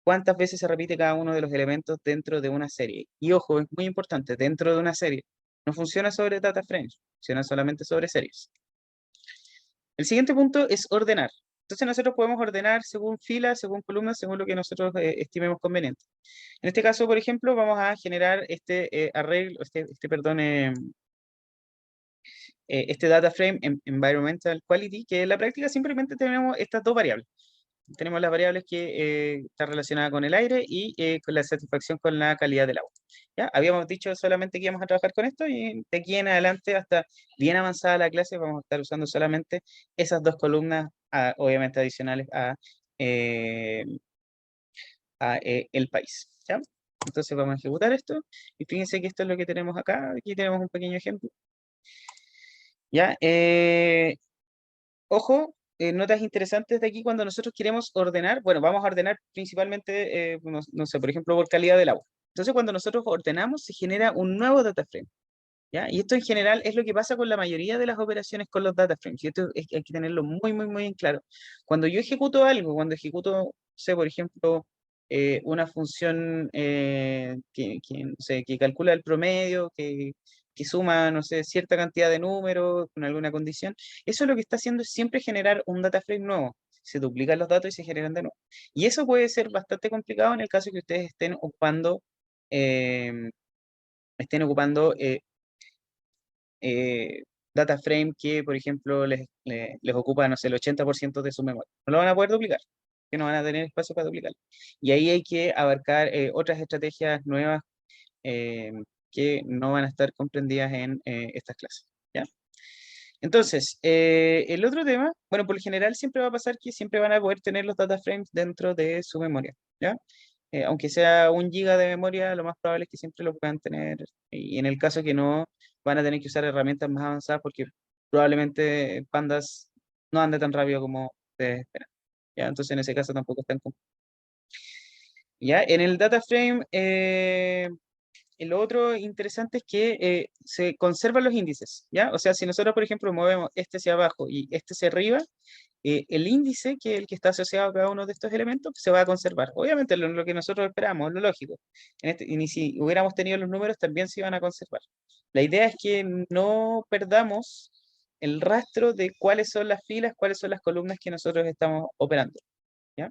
S1: cuántas veces se repite cada uno de los elementos dentro de una serie. Y ojo, es muy importante, dentro de una serie. No funciona sobre data frames, funciona solamente sobre series. El siguiente punto es ordenar. Entonces nosotros podemos ordenar según filas, según columnas, según lo que nosotros estimemos conveniente. En este caso, por ejemplo, vamos a generar este arreglo, perdón, este data frame environmental quality, que en la práctica simplemente tenemos estas dos variables. Tenemos las variables que están relacionadas con el aire y con la satisfacción con la calidad del agua. ¿Ya? Habíamos dicho solamente que íbamos a trabajar con esto y de aquí en adelante hasta bien avanzada la clase vamos a estar usando solamente esas dos columnas, obviamente adicionales a el país, ¿ya? Entonces vamos a ejecutar esto, y fíjense que esto es lo que tenemos acá. Aquí tenemos un pequeño ejemplo, ¿ya? Ojo, notas interesantes de aquí cuando nosotros queremos ordenar. Bueno, vamos a ordenar principalmente, no sé, por ejemplo, por calidad del agua. Entonces, cuando nosotros ordenamos, se genera un nuevo data frame, ¿ya? Y esto en general es lo que pasa con la mayoría de las operaciones con los data frames. Y esto hay que tenerlo muy, muy, muy en claro. Cuando yo ejecuto algo, cuando ejecuto, sé, por ejemplo, una función no sé, que calcula el promedio, que suma, no sé, cierta cantidad de números con alguna condición, eso lo que está haciendo es siempre generar un data frame nuevo. Se duplican los datos y se generan de nuevo. Y eso puede ser bastante complicado en el caso que ustedes eh, estén ocupando data frame que, por ejemplo, les ocupa, no sé, el 80% de su memoria. No lo van a poder duplicar, que no van a tener espacio para duplicar. Y ahí hay que abarcar otras estrategias nuevas eh, que no van a estar comprendidas en estas clases, ¿ya? Entonces, el otro tema, bueno, por lo general siempre va a pasar que siempre van a poder tener los data frames dentro de su memoria, ¿ya? Aunque sea 1 GB de memoria, lo más probable es que siempre lo puedan tener. Y en el caso que no, van a tener que usar herramientas más avanzadas porque probablemente Pandas no ande tan rápido como ustedes esperan, ¿ya? Entonces, en ese caso tampoco están. ¿Ya? En el data frame, lo otro interesante es que se conservan los índices, ¿ya? O sea, si nosotros, por ejemplo, movemos este hacia abajo y este hacia arriba, el índice, que es el que está asociado a cada uno de estos elementos, se va a conservar. Obviamente, lo que nosotros esperamos, lo lógico. Y si hubiéramos tenido los números, también se iban a conservar. La idea es que no perdamos el rastro de cuáles son las filas, cuáles son las columnas que nosotros estamos operando, ¿ya?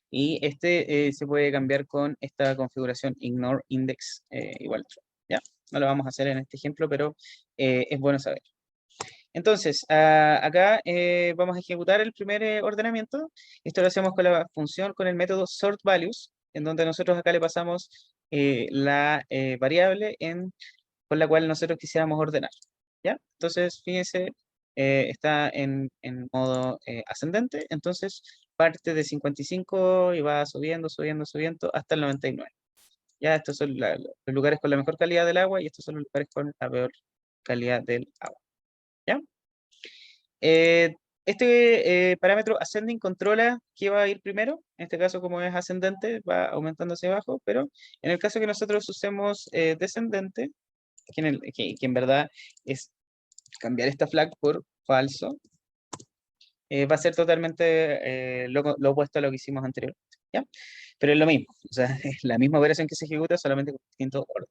S1: Y este se puede cambiar con esta configuración ignore index igual true, ¿ya? No lo vamos a hacer en este ejemplo, pero es bueno saber. Entonces, acá vamos a ejecutar el primer ordenamiento. Esto lo hacemos con la función, con el método sortValues, en donde nosotros acá le pasamos la variable con la cual nosotros quisiéramos ordenar, ¿ya? Entonces, fíjense, está en modo ascendente, entonces parte de 55 y va subiendo, subiendo, subiendo hasta el 99. Ya, estos son los lugares con la mejor calidad del agua y estos son los lugares con la peor calidad del agua, ¿ya? Este parámetro ascending controla qué va a ir primero. En este caso, como es ascendente, va aumentando hacia abajo, pero en el caso que nosotros usemos descendente, que en verdad es cambiar esta flag por falso, va a ser totalmente lo opuesto a lo que hicimos anteriormente, ¿ya? Pero es lo mismo, o sea, es la misma operación que se ejecuta, solamente con distinto orden.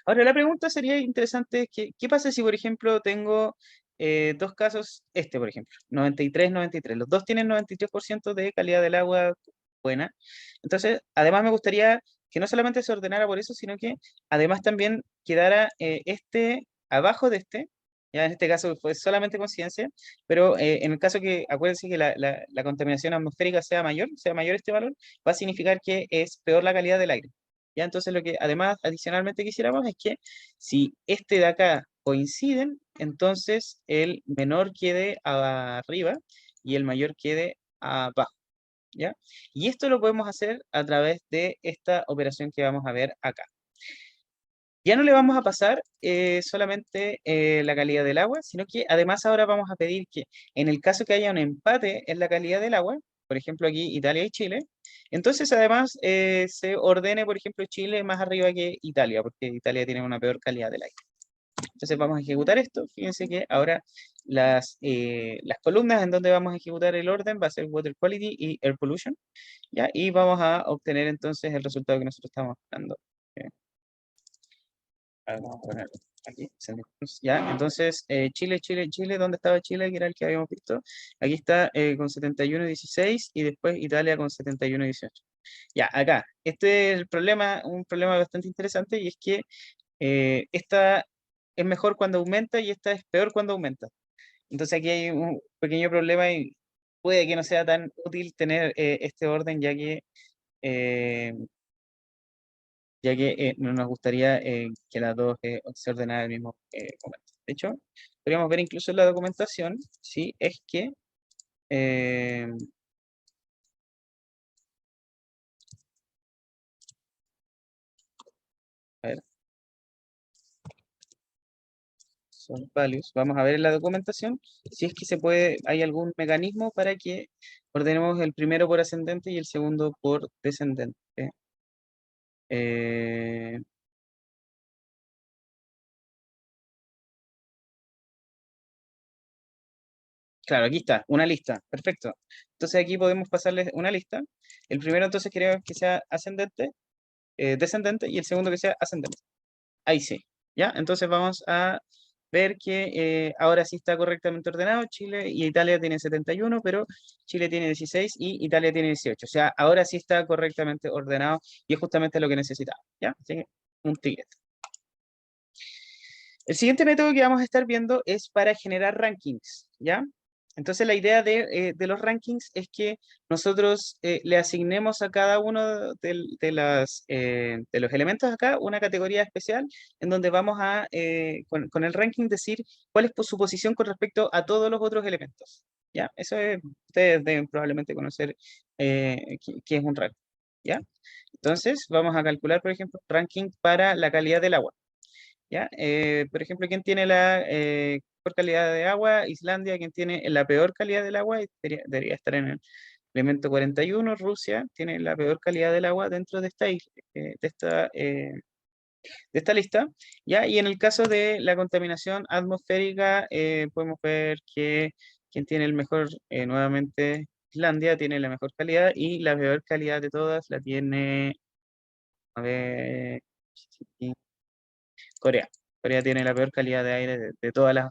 S1: Ahora, la pregunta sería interesante, ¿qué pasa si, por ejemplo, tengo dos casos, por ejemplo, 93, 93, los dos tienen 93% de calidad del agua buena? Entonces, además me gustaría que no solamente se ordenara por eso, sino que además también quedara abajo de ya en este caso fue solamente coincidencia, pero en el caso que, acuérdense que la contaminación atmosférica sea mayor este valor, va a significar que es peor la calidad del aire. ¿Ya? Entonces lo que además adicionalmente quisiéramos es que si este de acá coinciden, entonces el menor quede arriba y el mayor quede abajo, ¿ya? Y esto lo podemos hacer a través de esta operación que vamos a ver acá. Ya no le vamos a pasar solamente la calidad del agua, sino que además ahora vamos a pedir que en el caso que haya un empate en la calidad del agua, por ejemplo aquí Italia y Chile, entonces además se ordene, por ejemplo, Chile más arriba que Italia, porque Italia tiene una peor calidad del aire. Entonces vamos a ejecutar esto. Fíjense que ahora las columnas en donde vamos a ejecutar el orden va a ser Water Quality y Air Pollution, ¿ya? Y vamos a obtener entonces el resultado que nosotros estamos buscando. Vamos a poner aquí, ya, entonces Chile, Chile, Chile, ¿dónde estaba Chile? Que era el que habíamos visto. Aquí está con 71,16 y después Italia con 71,18. Ya, acá, este es un problema bastante interesante y es que esta es mejor cuando aumenta y esta es peor cuando aumenta. Entonces aquí hay un pequeño problema y puede que no sea tan útil tener este orden eh, ya que no nos gustaría que las dos se ordenaran al mismo momento. De hecho, podríamos ver incluso en la documentación si es que eh, son values. Vamos a ver en la documentación si es que se puede, hay algún mecanismo para que ordenemos el primero por ascendente y el segundo por descendente. Eh, claro, aquí está, una lista, perfecto. Entonces aquí podemos pasarles una lista. El primero entonces queremos que sea ascendente, descendente y el segundo que sea ascendente. Ahí sí, ¿ya? Entonces vamos a ver que ahora sí está correctamente ordenado. Chile y Italia tienen 71, pero Chile tiene 16 y Italia tiene 18. O sea, ahora sí está correctamente ordenado y es justamente lo que necesitamos, ¿ya? Así que un ticket. El siguiente método que vamos a estar viendo es para generar rankings, ¿ya? Entonces la idea de los rankings es que nosotros le asignemos a cada uno de los elementos acá una categoría especial en donde vamos a, con el ranking, decir cuál es su posición con respecto a todos los otros elementos, ¿ya? Eso es, ustedes deben probablemente conocer qué es un ranking, ¿ya? Entonces vamos a calcular, por ejemplo, ranking para la calidad del agua. ¿Ya? Por ejemplo, ¿quién tiene la mejor calidad de agua? Islandia. ¿Quién tiene la peor calidad del agua? Debería estar en el elemento 41. Rusia tiene la peor calidad del agua dentro de esta lista. ¿Ya? Y en el caso de la contaminación atmosférica, podemos ver que quien tiene el mejor, nuevamente, Islandia tiene la mejor calidad y la peor calidad de todas la tiene, a ver, Corea. Corea tiene la peor calidad de aire de todas las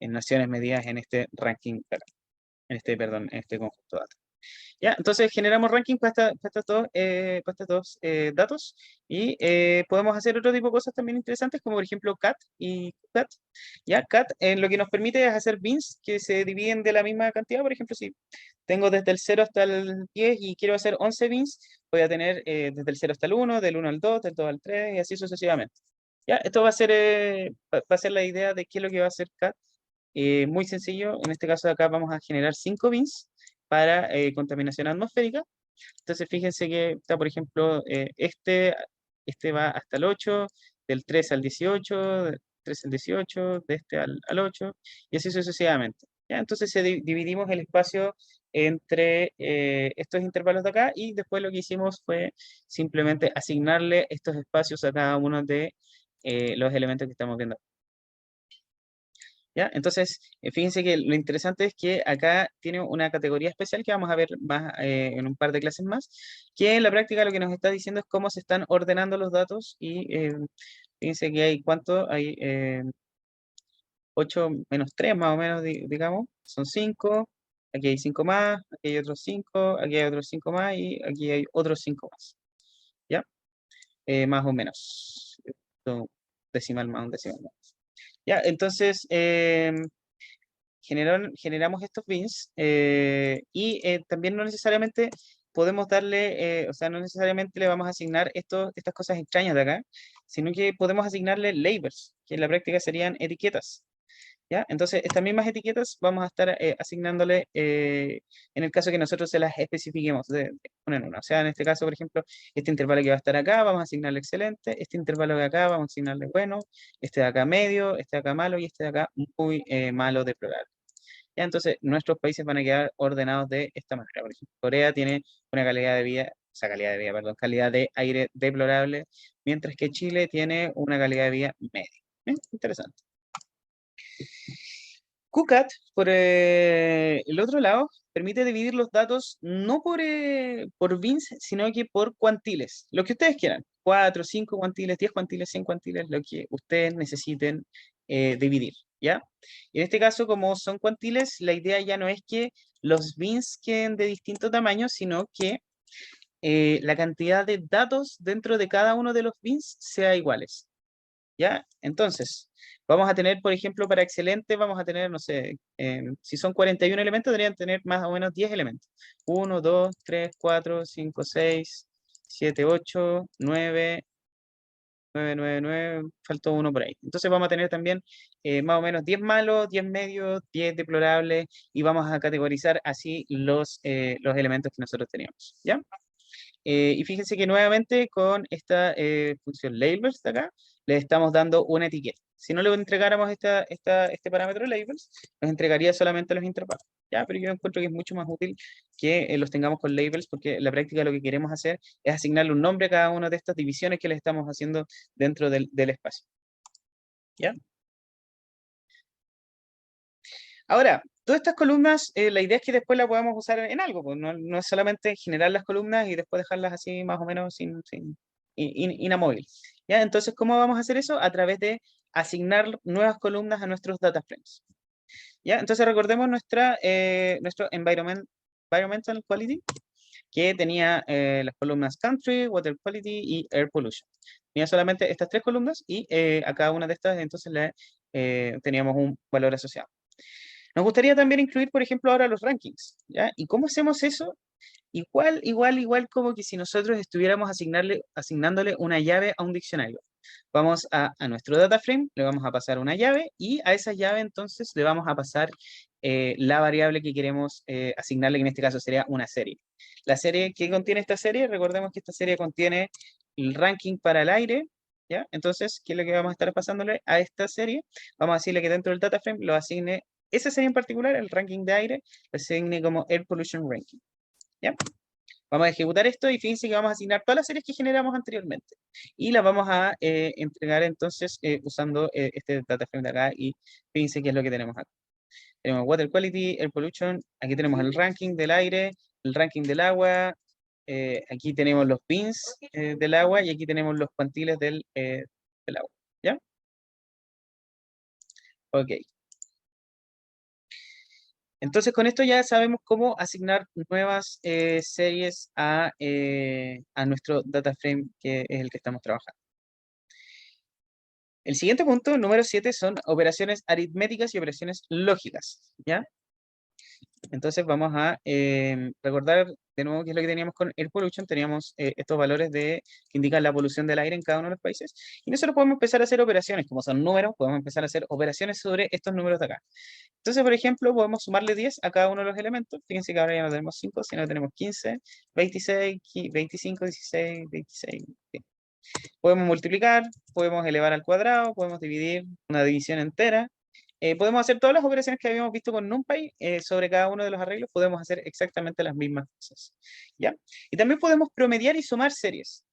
S1: naciones medidas en este ranking, perdón, en este conjunto de datos. Ya, entonces generamos ranking para estos dos datos y podemos hacer otro tipo de cosas también interesantes, como por ejemplo cat y cat. Ya, cat lo que nos permite es hacer bins que se dividen de la misma cantidad. Por ejemplo, si tengo desde el 0 hasta el 10 y quiero hacer 11 bins, voy a tener desde el 0 hasta el 1, del 1 al 2, del 2 al 3 y así sucesivamente. Ya, esto va a ser la idea de qué es lo que va a hacer cat. Muy sencillo, en este caso de acá vamos a generar 5 bins para contaminación atmosférica. Entonces fíjense que está, por ejemplo, este va hasta el 8, del 3 al 18, del 3 al 18, de este al 8, y así sucesivamente. ¿Ya? Entonces dividimos el espacio entre estos intervalos de acá y después lo que hicimos fue simplemente asignarle estos espacios a cada uno de los elementos que estamos viendo. ¿Ya? Entonces, fíjense que lo interesante es que acá tiene una categoría especial que vamos a ver más en un par de clases más, que en la práctica lo que nos está diciendo es cómo se están ordenando los datos y fíjense que hay cuánto, hay 8 menos 3 más o menos, digamos, son 5, aquí hay 5 más, aquí hay otros 5, aquí hay otros 5 más y aquí hay otros 5 más, ¿ya? Más o menos, un decimal más, un decimal más. Ya, entonces, generamos estos bins y también no necesariamente podemos darle, o sea, no necesariamente le vamos a asignar estas cosas extrañas de acá, sino que podemos asignarle labels, que en la práctica serían etiquetas. ¿Ya? Entonces, estas mismas etiquetas vamos a estar asignándole en el caso que nosotros se las especifiquemos de una en una. O sea, en este caso, por ejemplo, este intervalo que va a estar acá, vamos a asignarle excelente, este intervalo de acá, vamos a asignarle bueno, este de acá medio, este de acá malo y este de acá muy malo, deplorable. ¿Ya? Entonces, nuestros países van a quedar ordenados de esta manera. Por ejemplo, Corea tiene una calidad de vida, o sea, calidad de vida, perdón, calidad de aire deplorable, mientras que Chile tiene una calidad de vida media. ¿Bien? Interesante. QCAT, por el otro lado, permite dividir los datos no por bins, sino que por cuantiles. Lo que ustedes quieran. 4, 5 cuantiles, 10 cuantiles, 100 cuantiles, lo que ustedes necesiten dividir. ¿Ya? Y en este caso, como son cuantiles, la idea ya no es que los bins queden de distinto tamaño, sino que la cantidad de datos dentro de cada uno de los bins sea iguales. ¿Ya? Entonces, vamos a tener, por ejemplo, para excelente, vamos a tener, no sé, si son 41 elementos, deberían tener más o menos 10 elementos. 1, 2, 3, 4, 5, 6, 7, 8, 9, 9, 9, 9, faltó uno por ahí. Entonces vamos a tener también más o menos 10 malos, 10 medios, 10 deplorables, y vamos a categorizar así los elementos que nosotros teníamos. ¿Ya? Y fíjense que nuevamente con esta función labels de acá, le estamos dando una etiqueta. Si no le entregáramos este parámetro labels, nos entregaría solamente los intervalos. ¿Ya? Pero yo encuentro que es mucho más útil que los tengamos con labels, porque en la práctica lo que queremos hacer es asignarle un nombre a cada una de estas divisiones que le estamos haciendo dentro del espacio. ¿Ya? Ahora, todas estas columnas, la idea es que después las podamos usar en algo, pues no es solamente generar las columnas y después dejarlas así más o menos inamovibles. ¿Ya? Entonces, ¿cómo vamos a hacer eso? A través de asignar nuevas columnas a nuestros data frames. ¿Ya? Entonces recordemos nuestro environmental quality, que tenía las columnas country, water quality y air pollution. Tenía solamente estas tres columnas y a cada una de estas entonces teníamos un valor asociado. Nos gustaría también incluir, por ejemplo, ahora los rankings, ¿ya? ¿Y cómo hacemos eso? Igual como que si nosotros estuviéramos asignándole una llave a un diccionario. Vamos a nuestro data frame, le vamos a pasar una llave y a esa llave entonces le vamos a pasar la variable que queremos asignarle, que en este caso sería una serie. La serie, ¿qué contiene esta serie? Recordemos que esta serie contiene el ranking para el aire, ¿ya? Entonces, ¿qué es lo que vamos a estar pasándole a esta serie? Vamos a decirle que dentro del data frame lo asigne, esa serie en particular, el ranking de aire, lo asigne como Air Pollution Ranking, ¿ya? Vamos a ejecutar esto y fíjense que vamos a asignar todas las series que generamos anteriormente. Y las vamos a entregar entonces usando este data frame de acá y fíjense qué es lo que tenemos acá. Tenemos Water Quality, Air Pollution, aquí tenemos el ranking del aire, el ranking del agua, aquí tenemos los pins del agua y aquí tenemos los cuantiles del agua. ¿Ya? Ok. Entonces con esto ya sabemos cómo asignar nuevas series a nuestro data frame que es el que estamos trabajando. El siguiente punto, número 7, son operaciones aritméticas y operaciones lógicas, ¿ya? Entonces vamos a recordar de nuevo qué es lo que teníamos con Air Pollution. Teníamos estos valores que indican la polución del aire en cada uno de los países. Y nosotros podemos empezar a hacer operaciones, como son números, podemos empezar a hacer operaciones sobre estos números de acá. Entonces, por ejemplo, podemos sumarle 10 a cada uno de los elementos. Fíjense que ahora ya no tenemos 5, sino que tenemos 15, 26, 25, 16, 26. Podemos multiplicar, podemos elevar al cuadrado, podemos dividir una división entera. Podemos hacer todas las operaciones que habíamos visto con NumPy sobre cada uno de los arreglos, podemos hacer exactamente las mismas cosas. ¿Ya? Y también podemos promediar y sumar series.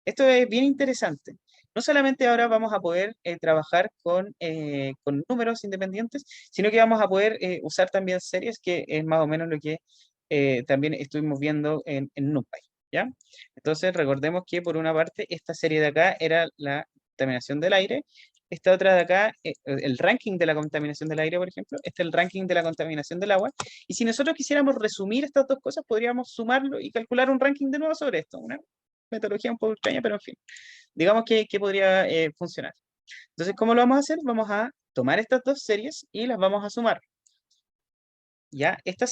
S1: Esto es bien interesante. No solamente ahora vamos a poder trabajar con números independientes, sino que vamos a poder usar también series, que es más o menos lo que también estuvimos viendo en NumPy. ¿Ya? Entonces recordemos que por una parte esta serie de acá era la contaminación del aire, esta otra de acá, el ranking de la contaminación del aire, por ejemplo, este es el ranking de la contaminación del agua, y si nosotros quisiéramos resumir estas dos cosas, podríamos sumarlo y calcular un ranking de nuevo sobre esto, una metodología un poco extraña, pero en fin, digamos que podría funcionar. Entonces, ¿cómo lo vamos a hacer? Vamos a tomar estas dos series y las vamos a sumar. Ya, esta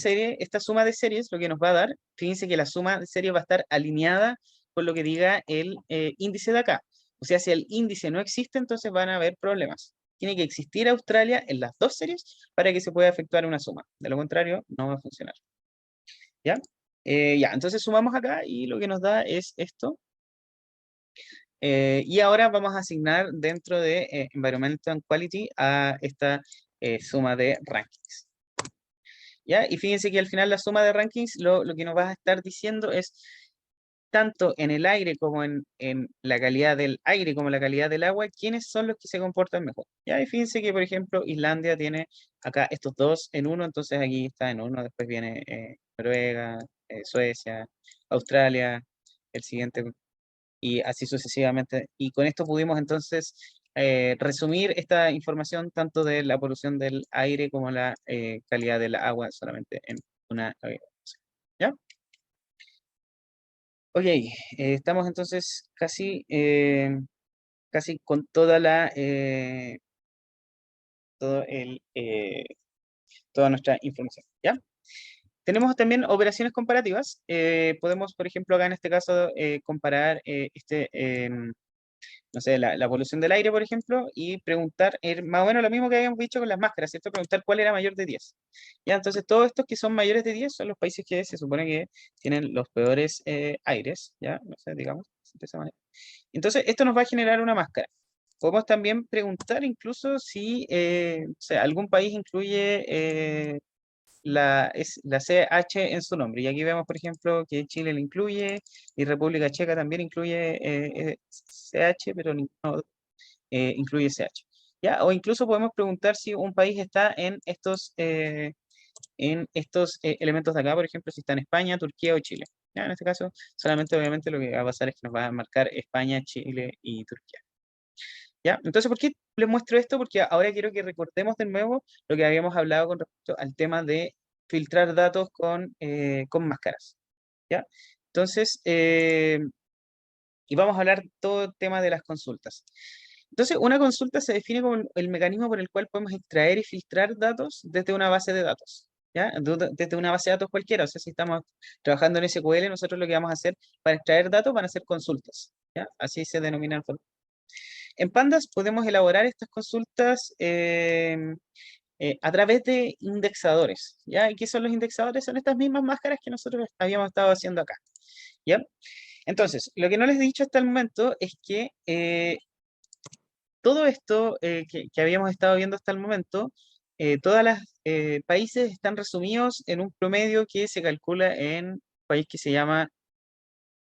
S1: suma de series, lo que nos va a dar, fíjense que la suma de series va a estar alineada con lo que diga el índice de acá. O sea, si el índice no existe, entonces van a haber problemas. Tiene que existir Australia en las dos series para que se pueda efectuar una suma. De lo contrario, no va a funcionar. ¿Ya? Ya, entonces sumamos acá y lo que nos da es esto. Y ahora vamos a asignar dentro de Environmental Quality a esta suma de rankings. ¿Ya? Y fíjense que al final la suma de rankings lo que nos va a estar diciendo es tanto en el aire como en la calidad del aire como la calidad del agua, quiénes son los que se comportan mejor. ¿Ya? Y fíjense que, por ejemplo, Islandia tiene acá estos dos en uno, entonces aquí está en uno, después viene Noruega, Suecia, Australia, el siguiente y así sucesivamente. Y con esto pudimos entonces resumir esta información tanto de la polución del aire como la calidad del agua solamente en una ¿ya? Ok, estamos entonces casi con todo toda nuestra información, ¿ya? Tenemos también operaciones comparativas. Podemos, por ejemplo, acá en este caso, comparar no sé, la polución del aire, por ejemplo, y preguntar, más o menos lo mismo que habíamos dicho con las máscaras, ¿cierto? Preguntar cuál era mayor de 10. Ya, entonces todos estos que son mayores de 10 son los países que se supone que tienen los peores aires, ¿ya? No sé, digamos, de esa manera. Entonces, esto nos va a generar una máscara. Podemos también preguntar incluso si o sea, algún país incluye la CH en su nombre. Y aquí vemos, por ejemplo, que Chile lo incluye y República Checa también incluye CH, pero ninguno incluye CH. ¿Ya? O incluso podemos preguntar si un país está en estos elementos de acá, por ejemplo, si está en España, Turquía o Chile. ¿Ya? En este caso, solamente obviamente lo que va a pasar es que nos va a marcar España, Chile y Turquía. ¿Ya? Entonces, ¿por qué les muestro esto? Porque ahora quiero que recordemos de nuevo lo que habíamos hablado con respecto al tema de filtrar datos con máscaras. ¿Ya? Entonces, y vamos a hablar todo el tema de las consultas. Entonces, una consulta se define como el mecanismo por el cual podemos extraer y filtrar datos desde una base de datos. ¿Ya? Desde una base de datos cualquiera. O sea, si estamos trabajando en SQL, nosotros lo que vamos a hacer para extraer datos van a ser consultas. ¿Ya? Así se denominan. En Pandas podemos elaborar estas consultas a través de indexadores, ¿ya? ¿Y qué son los indexadores? Son estas mismas máscaras que nosotros habíamos estado haciendo acá, ¿ya? Entonces, lo que no les he dicho hasta el momento es que todo esto que habíamos estado viendo hasta el momento, todos los países están resumidos en un promedio que se calcula en un país que se llama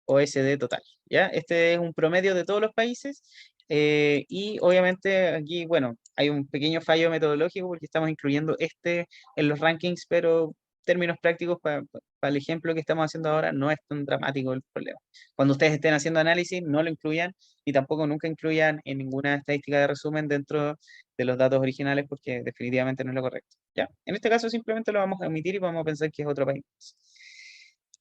S1: OSD total, ¿ya? Este es un promedio de todos los países y obviamente aquí, bueno, hay un pequeño fallo metodológico porque estamos incluyendo este en los rankings, pero términos prácticos para el ejemplo que estamos haciendo ahora no es tan dramático el problema. Cuando ustedes estén haciendo análisis, no lo incluyan y tampoco nunca incluyan en ninguna estadística de resumen dentro de los datos originales porque definitivamente no es lo correcto, ¿ya? En este caso simplemente lo vamos a omitir y vamos a pensar que es otro país,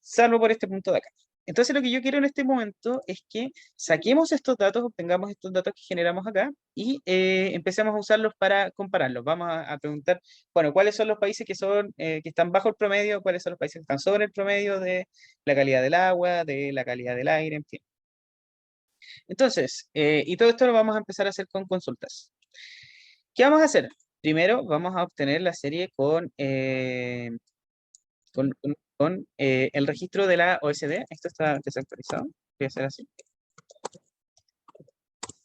S1: salvo por este punto de acá. Entonces lo que yo quiero en este momento es que saquemos estos datos, obtengamos estos datos que generamos acá y empecemos a usarlos para compararlos. Vamos a preguntar, bueno, ¿cuáles son los países que están bajo el promedio? ¿Cuáles son los países que están sobre el promedio de la calidad del agua, de la calidad del aire, en fin? Entonces, y todo esto lo vamos a empezar a hacer con consultas. ¿Qué vamos a hacer? Primero vamos a obtener la serie con el registro de la OSD. Esto está desactualizado. Voy a hacer así.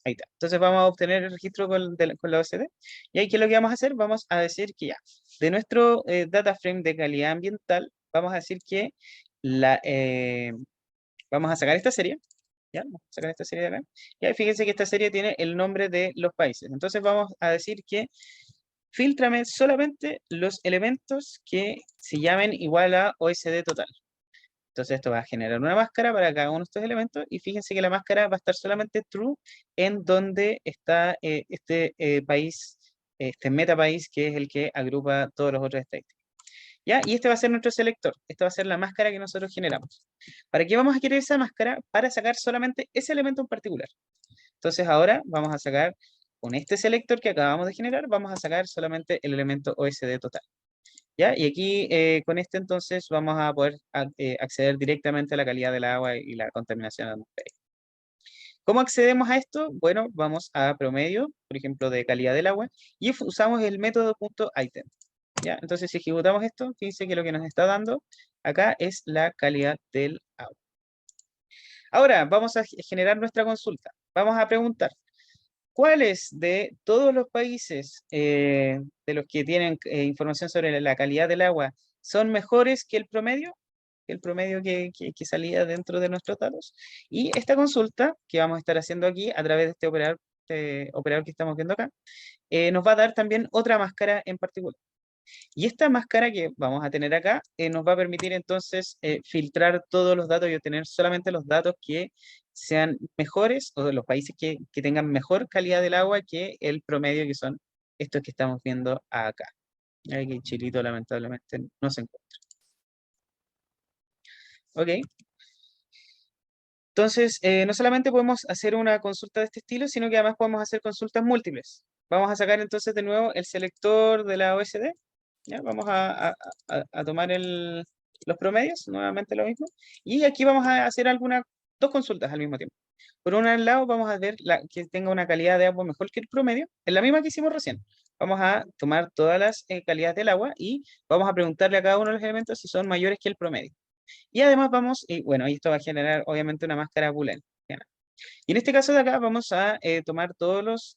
S1: Ahí está. Entonces vamos a obtener el registro con la OSD. Y ahí, ¿qué es lo que vamos a hacer? Vamos a decir que ya, de nuestro data frame de calidad ambiental, vamos a decir que vamos a sacar esta serie. ¿Ya? Vamos a sacar esta serie de acá. Y ahí fíjense que esta serie tiene el nombre de los países. Entonces vamos a decir que fíltrame solamente los elementos que se llamen igual a OSD total. Entonces esto va a generar una máscara para cada uno de estos elementos y fíjense que la máscara va a estar solamente true en donde está este país, este metapaís que es el que agrupa todos los otros estadísticos. ¿Ya? Y este va a ser nuestro selector. Esta va a ser la máscara que nosotros generamos. ¿Para qué vamos a querer esa máscara? Para sacar solamente ese elemento en particular. Entonces ahora vamos a sacar con este selector que acabamos de generar, vamos a sacar solamente el elemento OSD total. ¿Ya? Y aquí con este entonces vamos a poder acceder directamente a la calidad del agua y la contaminación atmosférica. ¿Cómo accedemos a esto? Bueno, vamos a promedio, por ejemplo, de calidad del agua y usamos el método .item. ¿Ya? Entonces, si ejecutamos esto, fíjense que lo que nos está dando acá es la calidad del agua. Ahora, vamos a generar nuestra consulta. Vamos a preguntar, ¿cuáles de todos los países de los que tienen información sobre la calidad del agua son mejores que el promedio? El promedio que salía dentro de nuestros datos. Y esta consulta que vamos a estar haciendo aquí a través de este operador que estamos viendo acá, nos va a dar también otra máscara en particular. Y esta máscara que vamos a tener acá nos va a permitir entonces filtrar todos los datos y obtener solamente los datos que sean mejores o de los países que tengan mejor calidad del agua que el promedio que son estos que estamos viendo acá. Aquí Chilito lamentablemente no se encuentra. Ok. Entonces, no solamente podemos hacer una consulta de este estilo, sino que además podemos hacer consultas múltiples. Vamos a sacar entonces de nuevo el selector de la OSD. ¿Ya? Vamos a tomar los promedios, nuevamente lo mismo. Y aquí vamos a hacer alguna dos consultas al mismo tiempo. Por un lado, vamos a ver que tenga una calidad de agua mejor que el promedio, es la misma que hicimos recién. Vamos a tomar todas las calidades del agua y vamos a preguntarle a cada uno de los elementos si son mayores que el promedio. Y además vamos, y bueno, esto va a generar obviamente una máscara booleana. ¿Ya? Y en este caso de acá vamos a tomar todos los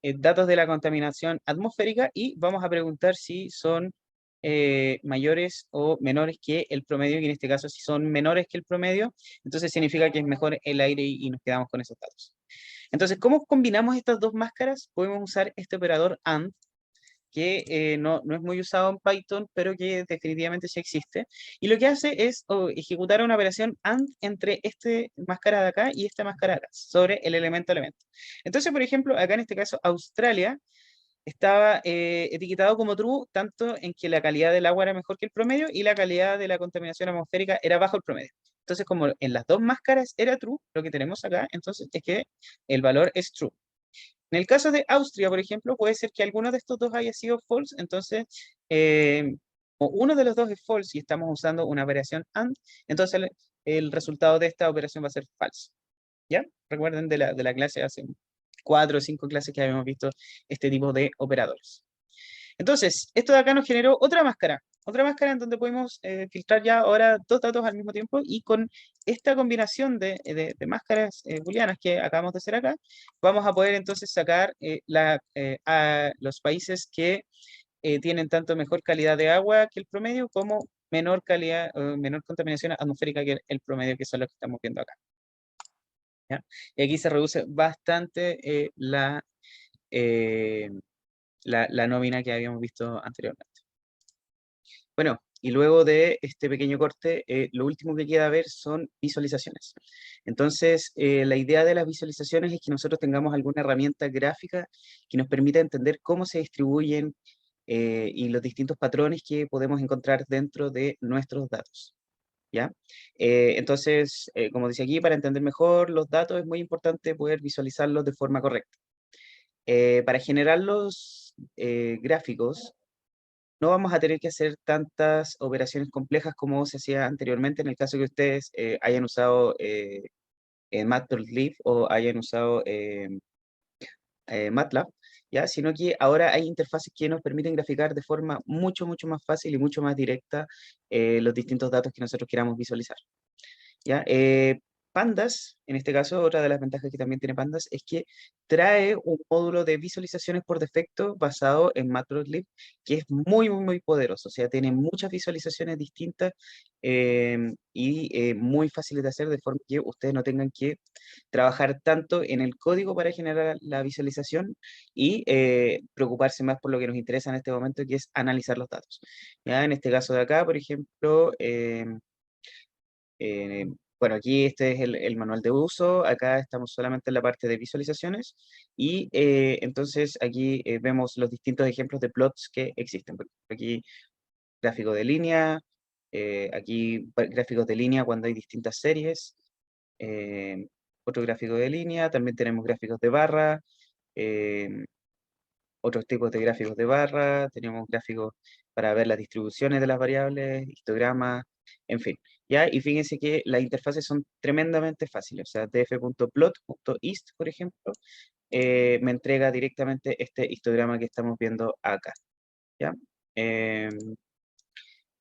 S1: datos de la contaminación atmosférica y vamos a preguntar si son mayores o menores que el promedio, y en este caso si son menores que el promedio, entonces significa que es mejor el aire y nos quedamos con esos datos. Entonces, ¿cómo combinamos estas dos máscaras? Podemos usar este operador AND, que no es muy usado en Python, pero que definitivamente sí existe. Y lo que hace es ejecutar una operación AND entre esta máscara de acá y esta máscara de acá, sobre el elemento elemento. Entonces, por ejemplo, acá en este caso, Australia estaba etiquetado como true, tanto en que la calidad del agua era mejor que el promedio y la calidad de la contaminación atmosférica era bajo el promedio. Entonces, como en las dos máscaras era true, lo que tenemos acá, entonces es que el valor es true. En el caso de Austria, por ejemplo, puede ser que alguno de estos dos haya sido false, entonces, o uno de los dos es false y estamos usando una operación AND, entonces el resultado de esta operación va a ser falso. ¿Ya? Recuerden de la clase hace 4 o 5 clases que habíamos visto este tipo de operadores. Entonces, esto de acá nos generó otra máscara en donde podemos filtrar ya ahora dos datos al mismo tiempo, y con esta combinación de máscaras booleanas que acabamos de hacer acá, vamos a poder entonces sacar a los países que tienen tanto mejor calidad de agua que el promedio, como menor calidad, menor contaminación atmosférica que el promedio, que son los que estamos viendo acá. ¿Ya? Y aquí se reduce bastante eh, la nómina que habíamos visto anteriormente. Bueno, y luego de este pequeño corte, lo último que queda ver son visualizaciones. Entonces, la idea de las visualizaciones es que nosotros tengamos alguna herramienta gráfica que nos permita entender cómo se distribuyen y los distintos patrones que podemos encontrar dentro de nuestros datos. ¿Ya? Entonces, como dice aquí, para entender mejor los datos es muy importante poder visualizarlos de forma correcta. Para generar los gráficos, no vamos a tener que hacer tantas operaciones complejas como se hacía anteriormente, en el caso que ustedes hayan usado Matplotlib o hayan usado MATLAB, ¿ya? Sino que ahora hay interfaces que nos permiten graficar de forma mucho más fácil y mucho más directa los distintos datos que nosotros queramos visualizar. ¿Ya? Pandas, en este caso, otra de las ventajas que también tiene Pandas es que trae un módulo de visualizaciones por defecto basado en Matplotlib, que es muy poderoso. O sea, tiene muchas visualizaciones distintas y muy fáciles de hacer, de forma que ustedes no tengan que trabajar tanto en el código para generar la visualización y preocuparse más por lo que nos interesa en este momento, que es analizar los datos. ¿Ya? En este caso de acá, por ejemplo, eh, bueno, aquí este es el manual de uso, acá estamos solamente en la parte de visualizaciones y entonces aquí vemos los distintos ejemplos de plots que existen. Por ejemplo, aquí gráfico de línea, aquí gráficos de línea cuando hay distintas series, eh, otro gráfico de línea, también tenemos gráficos de barra, eh, otros tipos de gráficos de barra, tenemos gráficos para ver las distribuciones de las variables, histogramas, en fin. ¿Ya? Y fíjense que las interfaces son tremendamente fáciles. O sea, df.plot.ist, por ejemplo, me entrega directamente este histograma que estamos viendo acá. ¿Ya? En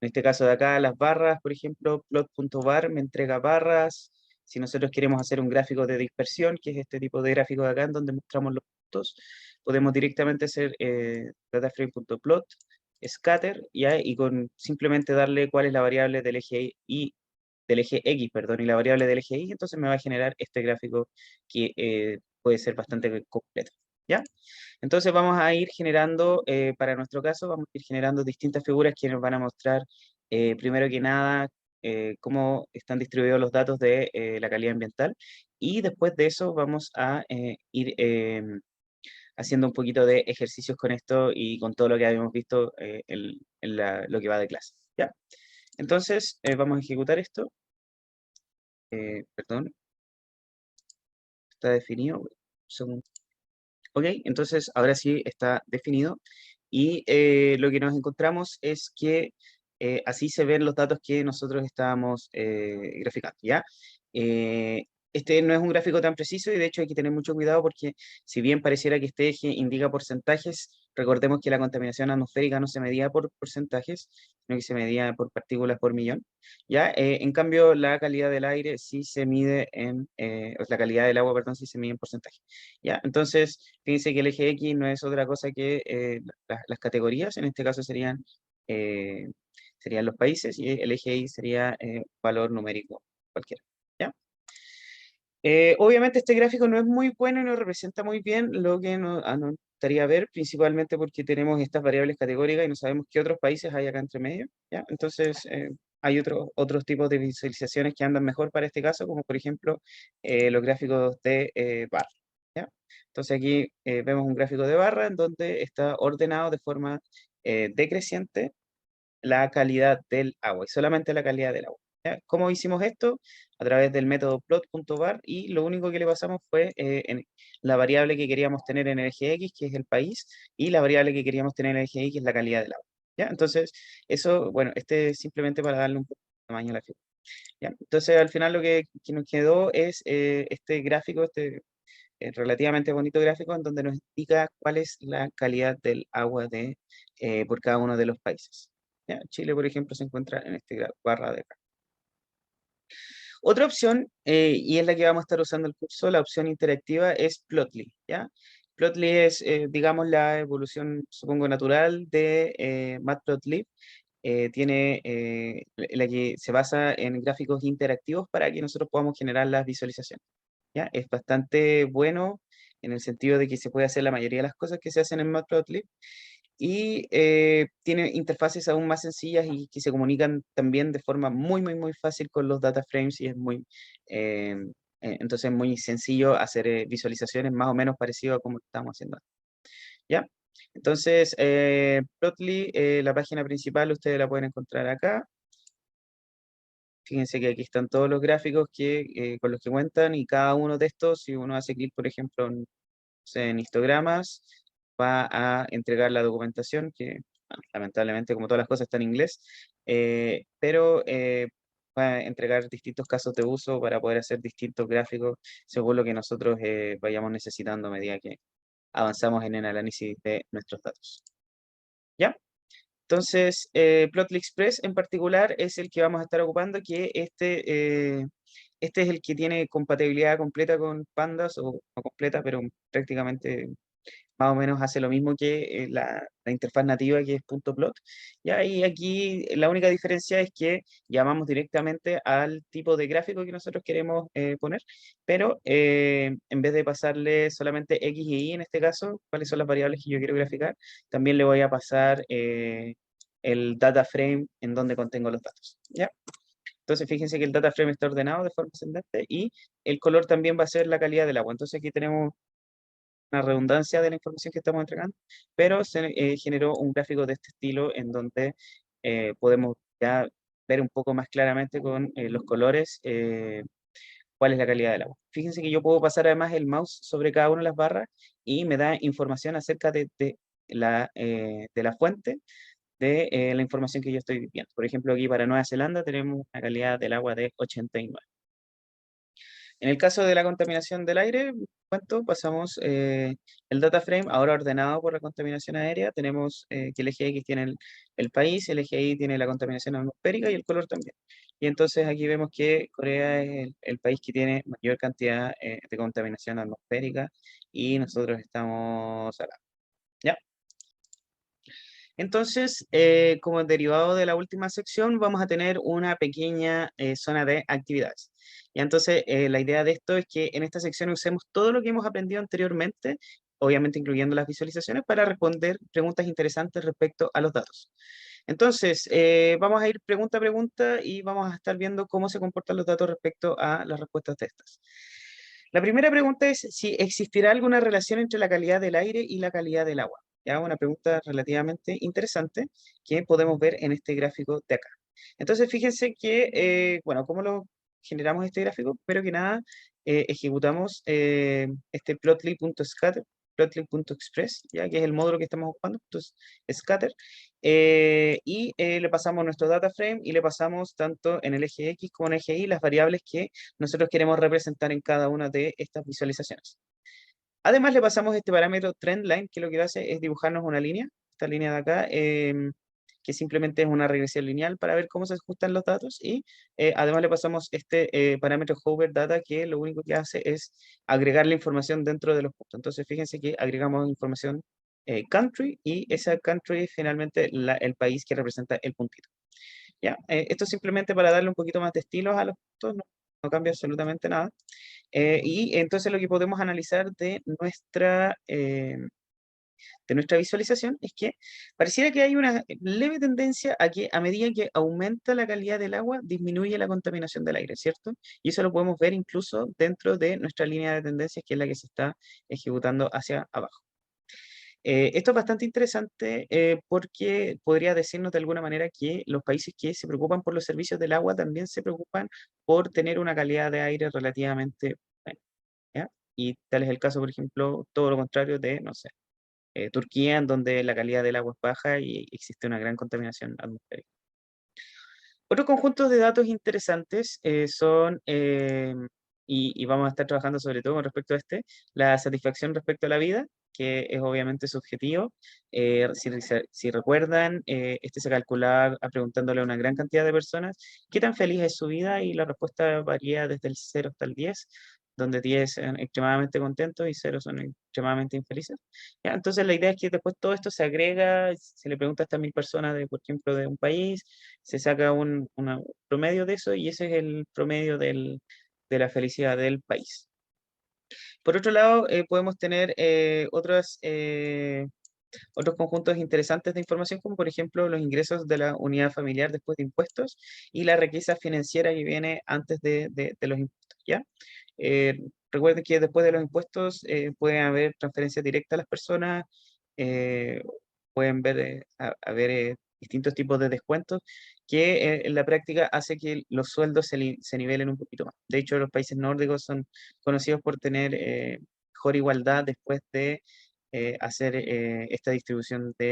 S1: este caso de acá, las barras, por ejemplo, plot.bar me entrega barras. Si nosotros queremos hacer un gráfico de dispersión, que es este tipo de gráfico de acá, en donde mostramos los puntos, podemos directamente hacer dataframe.plot, scatter, ¿ya? Y con simplemente darle cuál es la variable del eje Y, del eje X, perdón, y la variable del eje Y, entonces me va a generar este gráfico que puede ser bastante completo. ¿Ya? Entonces vamos a ir generando, para nuestro caso, vamos a ir generando distintas figuras que nos van a mostrar, primero que nada, cómo están distribuidos los datos de la calidad ambiental, y después de eso vamos a ir haciendo un poquito de ejercicios con esto y con todo lo que habíamos visto lo que va de clase. ¿Ya? Entonces vamos a ejecutar esto. Perdón, está definido. Un segundo. Ok, entonces ahora sí está definido y lo que nos encontramos es que así se ven los datos que nosotros estábamos graficando, ¿ya? Eh, este no es un gráfico tan preciso y de hecho hay que tener mucho cuidado porque si bien pareciera que este eje indica porcentajes, recordemos que la contaminación atmosférica no se medía por porcentajes, sino que se medía por partículas por millón, ¿ya? En cambio, la calidad del aire sí se mide la calidad del agua, perdón, sí se mide en porcentaje, ¿ya? Entonces, fíjense que el eje X no es otra cosa que las categorías, en este caso eh, serían los países y el eje Y sería valor numérico cualquiera, ¿ya? Obviamente este gráfico no es muy bueno y no representa muy bien lo que nos gustaría ver, principalmente porque tenemos estas variables categóricas y no sabemos qué otros países hay acá entre medio, ¿ya? Entonces, hay otros tipos de visualizaciones que andan mejor para este caso, como por ejemplo los gráficos de barra, ¿ya? Entonces aquí vemos un gráfico de barra en donde está ordenado de forma decreciente la calidad del agua y solamente la calidad del agua, ¿ya? ¿Cómo hicimos esto? A través del método plot.var y lo único que le pasamos fue la variable que queríamos tener en el eje X, que es el país, y la variable que queríamos tener en el eje Y, que es la calidad del agua, ¿ya? Entonces, eso, bueno, este es simplemente para darle un poco de tamaño a la figura, ¿ya? Entonces, al final lo que nos quedó es este gráfico, relativamente bonito gráfico en donde nos indica cuál es la calidad del agua por cada uno de los países. ¿Ya? Chile, por ejemplo, se encuentra en este barra de acá. Otra opción, y es la que vamos a estar usando el curso, la opción interactiva es Plotly, ¿ya? Plotly es, digamos, la evolución, supongo, natural de Matplotlib. Tiene la que se basa en gráficos interactivos para que nosotros podamos generar las visualizaciones, ¿ya? Es bastante bueno en el sentido de que se puede hacer la mayoría de las cosas que se hacen en Matplotlib y tiene interfaces aún más sencillas y que se comunican también de forma muy, muy, muy fácil con los data frames y es eh, entonces muy sencillo hacer visualizaciones más o menos parecido a como estamos haciendo, ¿ya? Entonces, Plotly, la página principal, ustedes la pueden encontrar acá. Fíjense que aquí están todos los gráficos con los que cuentan y cada uno de estos, si uno hace clic, por ejemplo, no sé, en histogramas, va a entregar la documentación, que bueno, lamentablemente, como todas las cosas, está en inglés, pero va a entregar distintos casos de uso para poder hacer distintos gráficos según lo que nosotros vayamos necesitando a medida que avanzamos en el análisis de nuestros datos. ¿Ya? Entonces, Plotly Express en particular es el que vamos a estar ocupando, que este es el que tiene compatibilidad completa con Pandas, o no completa, pero prácticamente más o menos hace lo mismo que la interfaz nativa que es .plot. ¿Ya? Y aquí la única diferencia es que llamamos directamente al tipo de gráfico que nosotros queremos poner, pero en vez de pasarle solamente X y Y en este caso, cuáles son las variables que yo quiero graficar, también le voy a pasar el data frame en donde contengo los datos, ¿ya? Entonces fíjense que el data frame está ordenado de forma ascendente y el color también va a ser la calidad del agua. Entonces aquí tenemos una redundancia de la información que estamos entregando, pero se generó un gráfico de este estilo en donde podemos ya ver un poco más claramente con los colores cuál es la calidad del agua. Fíjense que yo puedo pasar además el mouse sobre cada una de las barras y me da información acerca de la fuente de la información que yo estoy viendo. Por ejemplo, aquí para Nueva Zelanda tenemos una calidad del agua de 89. En el caso de la contaminación del aire, ¿cuánto? Pasamos el data frame, ahora ordenado por la contaminación aérea. Tenemos que el eje X tiene el país, el eje Y tiene la contaminación atmosférica y el color también. Y entonces aquí vemos que Corea es el país que tiene mayor cantidad de contaminación atmosférica y nosotros estamos acá. ¿Ya? Entonces, como derivado de la última sección, vamos a tener una pequeña zona de actividades. Y entonces, la idea de esto es que en esta sección usemos todo lo que hemos aprendido anteriormente, obviamente incluyendo las visualizaciones, para responder preguntas interesantes respecto a los datos. Entonces, vamos a ir pregunta a pregunta y vamos a estar viendo cómo se comportan los datos respecto a las respuestas de estas. La primera pregunta es si existirá alguna relación entre la calidad del aire y la calidad del agua. Ya, una pregunta relativamente interesante que podemos ver en este gráfico de acá. Entonces, fíjense que, bueno, ¿cómo lo generamos este gráfico? Primero que nada, ejecutamos este plotly.scatter plotly.express, ya que es el módulo que estamos ocupando, entonces scatter, y le pasamos nuestro data frame y le pasamos tanto en el eje X como en el eje Y las variables que nosotros queremos representar en cada una de estas visualizaciones. Además le pasamos este parámetro trendline, que lo que hace es dibujarnos una línea, esta línea de acá, que simplemente es una regresión lineal para ver cómo se ajustan los datos, y además le pasamos este parámetro hover data, que lo único que hace es agregar la información dentro de los puntos. Entonces fíjense que agregamos información country, y esa country es finalmente el país que representa el puntito. ¿Ya? Esto simplemente para darle un poquito más de estilos a los puntos, no cambia absolutamente nada. Y entonces lo que podemos analizar de nuestra visualización es que pareciera que hay una leve tendencia a que a medida que aumenta la calidad del agua, disminuye la contaminación del aire, ¿cierto? Y eso lo podemos ver incluso dentro de nuestra línea de tendencias, que es la que se está ejecutando hacia abajo. Esto es bastante interesante porque podría decirnos de alguna manera que los países que se preocupan por los servicios del agua también se preocupan por tener una calidad de aire relativamente buena, ¿ya? Y tal es el caso, por ejemplo, todo lo contrario de, no sé, Turquía, en donde la calidad del agua es baja y existe una gran contaminación atmosférica. Otros conjuntos de datos interesantes son, y vamos a estar trabajando sobre todo con respecto a la satisfacción respecto a la vida, que es obviamente subjetivo. Si recuerdan, este se calculaba preguntándole a una gran cantidad de personas qué tan feliz es su vida, y la respuesta varía desde el 0 hasta el 10, donde 10 son extremadamente contentos y 0 son extremadamente infelices. ¿Ya? Entonces la idea es que después todo esto se agrega, se le pregunta a estas 1000 personas, por ejemplo, de un país, se saca un promedio de eso, y ese es el promedio de la felicidad del país. Por otro lado, podemos tener otros conjuntos interesantes de información, como por ejemplo los ingresos de la unidad familiar después de impuestos y la riqueza financiera que viene antes de los impuestos, ¿ya? Eh, Recuerden que después de los impuestos pueden haber transferencias directas a las personas, eh, pueden haber distintos tipos de descuentos que en la práctica hace que los sueldos se nivelen un poquito más. De hecho, los países nórdicos son conocidos por tener mejor igualdad después de hacer esta distribución o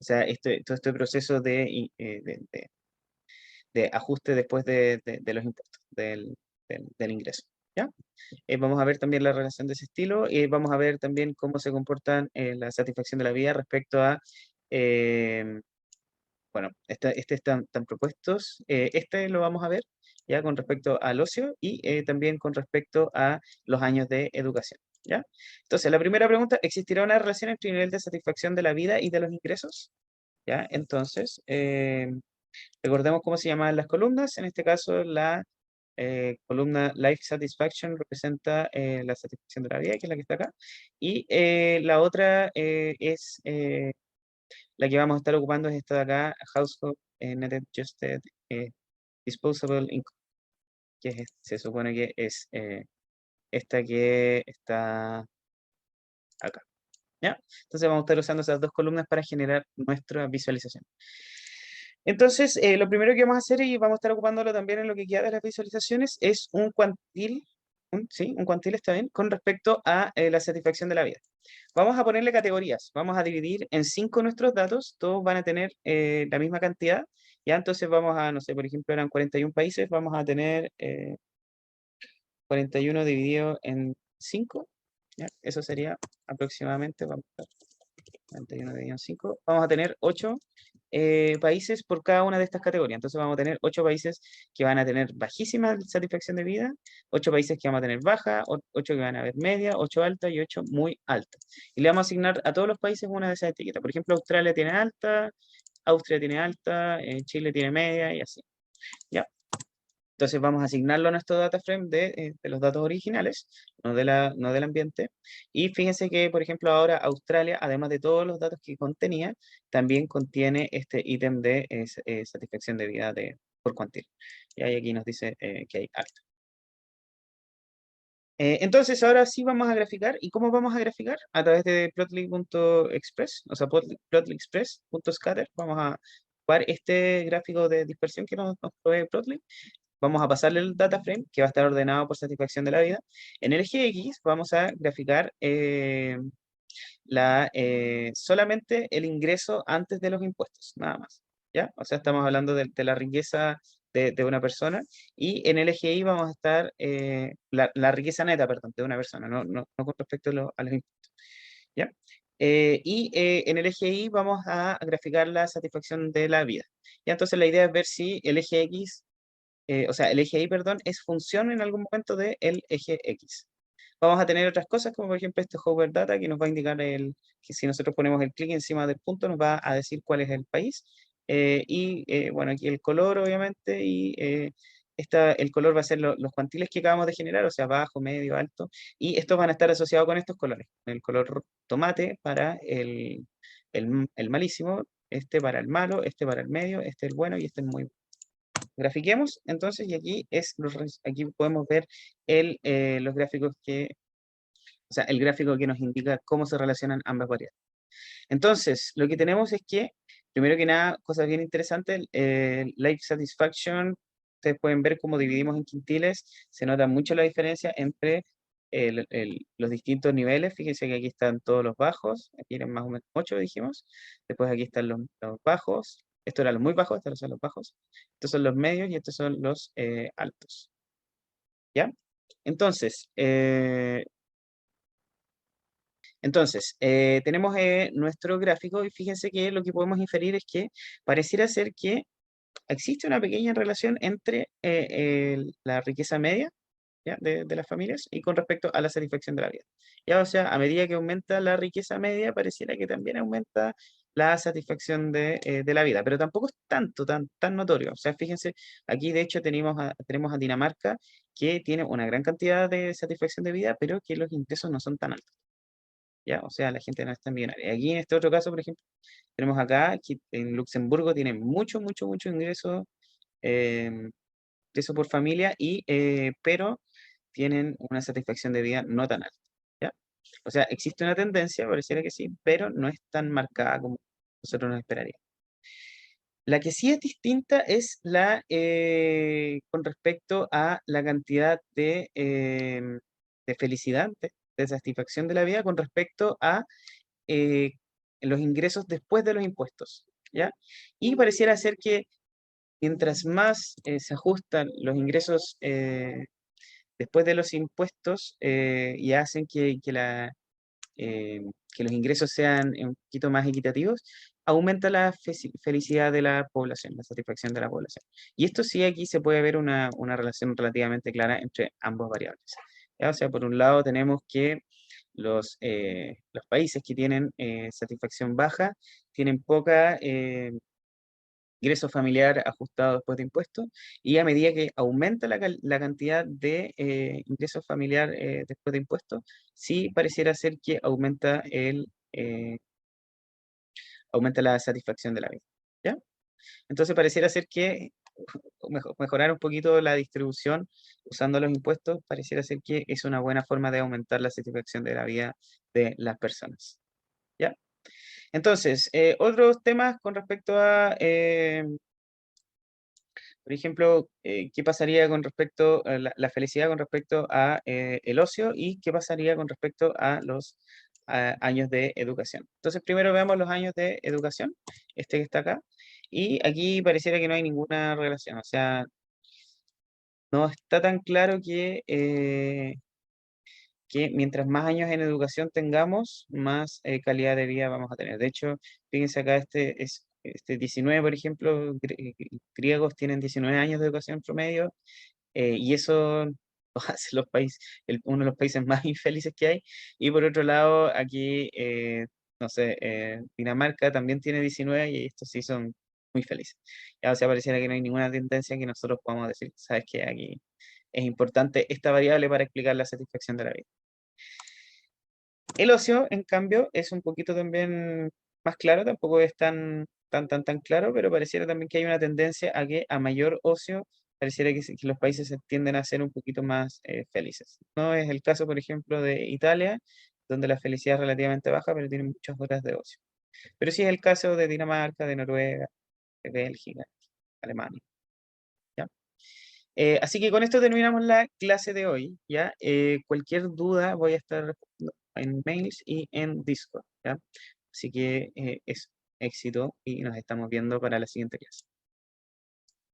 S1: sea, todo este proceso de ajuste después de los impuestos, del ingreso. ¿Ya? Vamos a ver también la relación de ese estilo, y vamos a ver también cómo se comportan la satisfacción de la vida respecto a, eh, bueno, están propuestos. Este lo vamos a ver ya con respecto al ocio, y también con respecto a los años de educación. ¿Ya? Entonces, la primera pregunta: ¿existirá una relación entre el nivel de satisfacción de la vida y de los ingresos? ¿Ya? Entonces, recordemos cómo se llaman las columnas. En este caso, la columna Life Satisfaction representa la satisfacción de la vida, que es la que está acá. Y la otra es la que vamos a estar ocupando, es esta de acá, Household Net Adjusted Disposable Income, que se supone que es esta que está acá. ¿Ya? Entonces vamos a estar usando esas dos columnas para generar nuestra visualización. Entonces, lo primero que vamos a hacer, y vamos a estar ocupándolo también en lo que queda de las visualizaciones, es un cuantil, sí, un cuantil está bien, con respecto a la satisfacción de la vida. Vamos a ponerle categorías, vamos a dividir en 5 nuestros datos, todos van a tener la misma cantidad, ya. Entonces vamos a, no sé, por ejemplo, eran 41 países, vamos a tener 41 dividido en 5, ¿ya? Eso sería aproximadamente, vamos a 41 dividido en 5, vamos a tener 8 países por cada una de estas categorías. Entonces vamos a tener 8 países que van a tener bajísima satisfacción de vida, 8 países que vamos a tener baja, 8 que van a haber media, 8 alta y 8 muy alta. Y le vamos a asignar a todos los países una de esas etiquetas. Por ejemplo, Australia tiene alta, Austria tiene alta, Chile tiene media, y así. ¿Ya? Entonces vamos a asignarlo a nuestro data frame de los datos originales, no del ambiente. Y fíjense que, por ejemplo, ahora Australia, además de todos los datos que contenía, también contiene este ítem de satisfacción de vida por cuantil. Y ahí aquí nos dice que hay alto. Entonces ahora sí vamos a graficar. ¿Y cómo vamos a graficar? A través de plotly.express, o sea, plotly.express.scatter. Vamos a ocupar este gráfico de dispersión que nos provee Plotly. vamos a pasarle el data frame, que va a estar ordenado por satisfacción de la vida. En el eje X vamos a graficar solamente el ingreso antes de los impuestos, nada más. ¿Ya? O sea, estamos hablando de la riqueza de una persona, y en el eje Y vamos a estar, la riqueza neta, perdón, de una persona, no con respecto a los impuestos. ¿Ya? En el eje Y vamos a graficar la satisfacción de la vida. ¿Ya? Entonces la idea es ver si el eje X, o sea, el eje Y, perdón, es función en algún momento del eje X. Vamos a tener otras cosas, como por ejemplo este hover data, que nos va a indicar que si nosotros ponemos el clic encima del punto, nos va a decir cuál es el país. Bueno, aquí el color, obviamente, y el color va a ser los cuantiles que acabamos de generar, o sea, bajo, medio, alto, y estos van a estar asociados con estos colores. El color tomate para el malísimo, este para el malo, este para el medio, este el bueno y este el muy bueno. Grafiquemos entonces, y aquí podemos ver los gráficos o sea, el gráfico que nos indica cómo se relacionan ambas variables. Entonces, lo que tenemos es que, primero que nada, cosas bien interesantes, Life Satisfaction, ustedes pueden ver cómo dividimos en quintiles, se nota mucho la diferencia entre los distintos niveles. Fíjense que aquí están todos los bajos, aquí eran más o menos 8, dijimos, después aquí están los bajos, estos eran los muy bajos, estos son los bajos, estos son los medios y estos son los altos. ¿Ya? Entonces, tenemos nuestro gráfico, y fíjense que lo que podemos inferir es que pareciera ser que existe una pequeña relación entre la riqueza media, ¿ya? De las familias, y con respecto a la satisfacción de la vida. ¿Ya? O sea, a medida que aumenta la riqueza media, pareciera que también aumenta la satisfacción de la vida, pero tampoco es tan notorio. O sea, fíjense, aquí de hecho tenemos a Dinamarca, que tiene una gran cantidad de satisfacción de vida, pero que los ingresos no son tan altos. ¿Ya? O sea, la gente no es tan millonaria. Aquí en este otro caso, por ejemplo, tenemos acá que en Luxemburgo tienen mucho ingreso, eh, ingreso por familia, pero tienen una satisfacción de vida no tan alta. ¿Ya? O sea, existe una tendencia, pareciera que sí, pero no es tan marcada como nosotros nos esperaríamos. La que sí es distinta es con respecto a la cantidad de felicidad, de satisfacción de la vida con respecto a eh, los ingresos después de los impuestos, ¿ya? Y pareciera ser que mientras más se ajustan los ingresos después de los impuestos, y hacen eh, que los ingresos sean un poquito más equitativos, aumenta la felicidad de la población, la satisfacción de la población. Y esto sí, aquí se puede ver una relación relativamente clara entre ambas variables. ¿Ya? O sea, por un lado tenemos que los países que tienen satisfacción baja tienen poca ingreso familiar ajustado después de impuestos, y a medida que aumenta la cantidad de ingresos familiar después de impuestos, sí pareciera ser que aumenta la satisfacción de la vida. ¿Ya? Entonces pareciera ser que mejorar un poquito la distribución usando los impuestos pareciera ser que es una buena forma de aumentar la satisfacción de la vida de las personas. ¿Ya? Entonces, otros temas con respecto a, por ejemplo, qué pasaría con respecto a la felicidad con respecto a el ocio, y qué pasaría con respecto a los años de educación. Entonces, primero veamos los años de educación, este que está acá, y aquí pareciera que no hay ninguna relación, o sea, no está tan claro que mientras más años en educación tengamos, más calidad de vida vamos a tener. De hecho, fíjense acá, este 19, por ejemplo, griegos tienen 19 años de educación promedio, y eso los hace uno de los países más infelices que hay. Y por otro lado, aquí, no sé, Dinamarca también tiene 19, y estos sí son muy felices. Ya, o sea, pareciera que no hay ninguna tendencia que nosotros podamos decir, sabes que aquí es importante esta variable para explicar la satisfacción de la vida. El ocio, en cambio, es un poquito también más claro, tampoco es tan claro, pero pareciera también que hay una tendencia a que a mayor ocio, pareciera que los países se tienden a ser un poquito más felices. No es el caso, por ejemplo, de Italia, donde la felicidad es relativamente baja, pero tiene muchas horas de ocio. Pero sí es el caso de Dinamarca, de Noruega, de Bélgica, Alemania. ¿Ya? Así que con esto terminamos la clase de hoy, ¿ya? Cualquier duda voy a estar respondiendo en mails y en Discord, ¿ya? Así que es éxito y nos estamos viendo para la siguiente clase.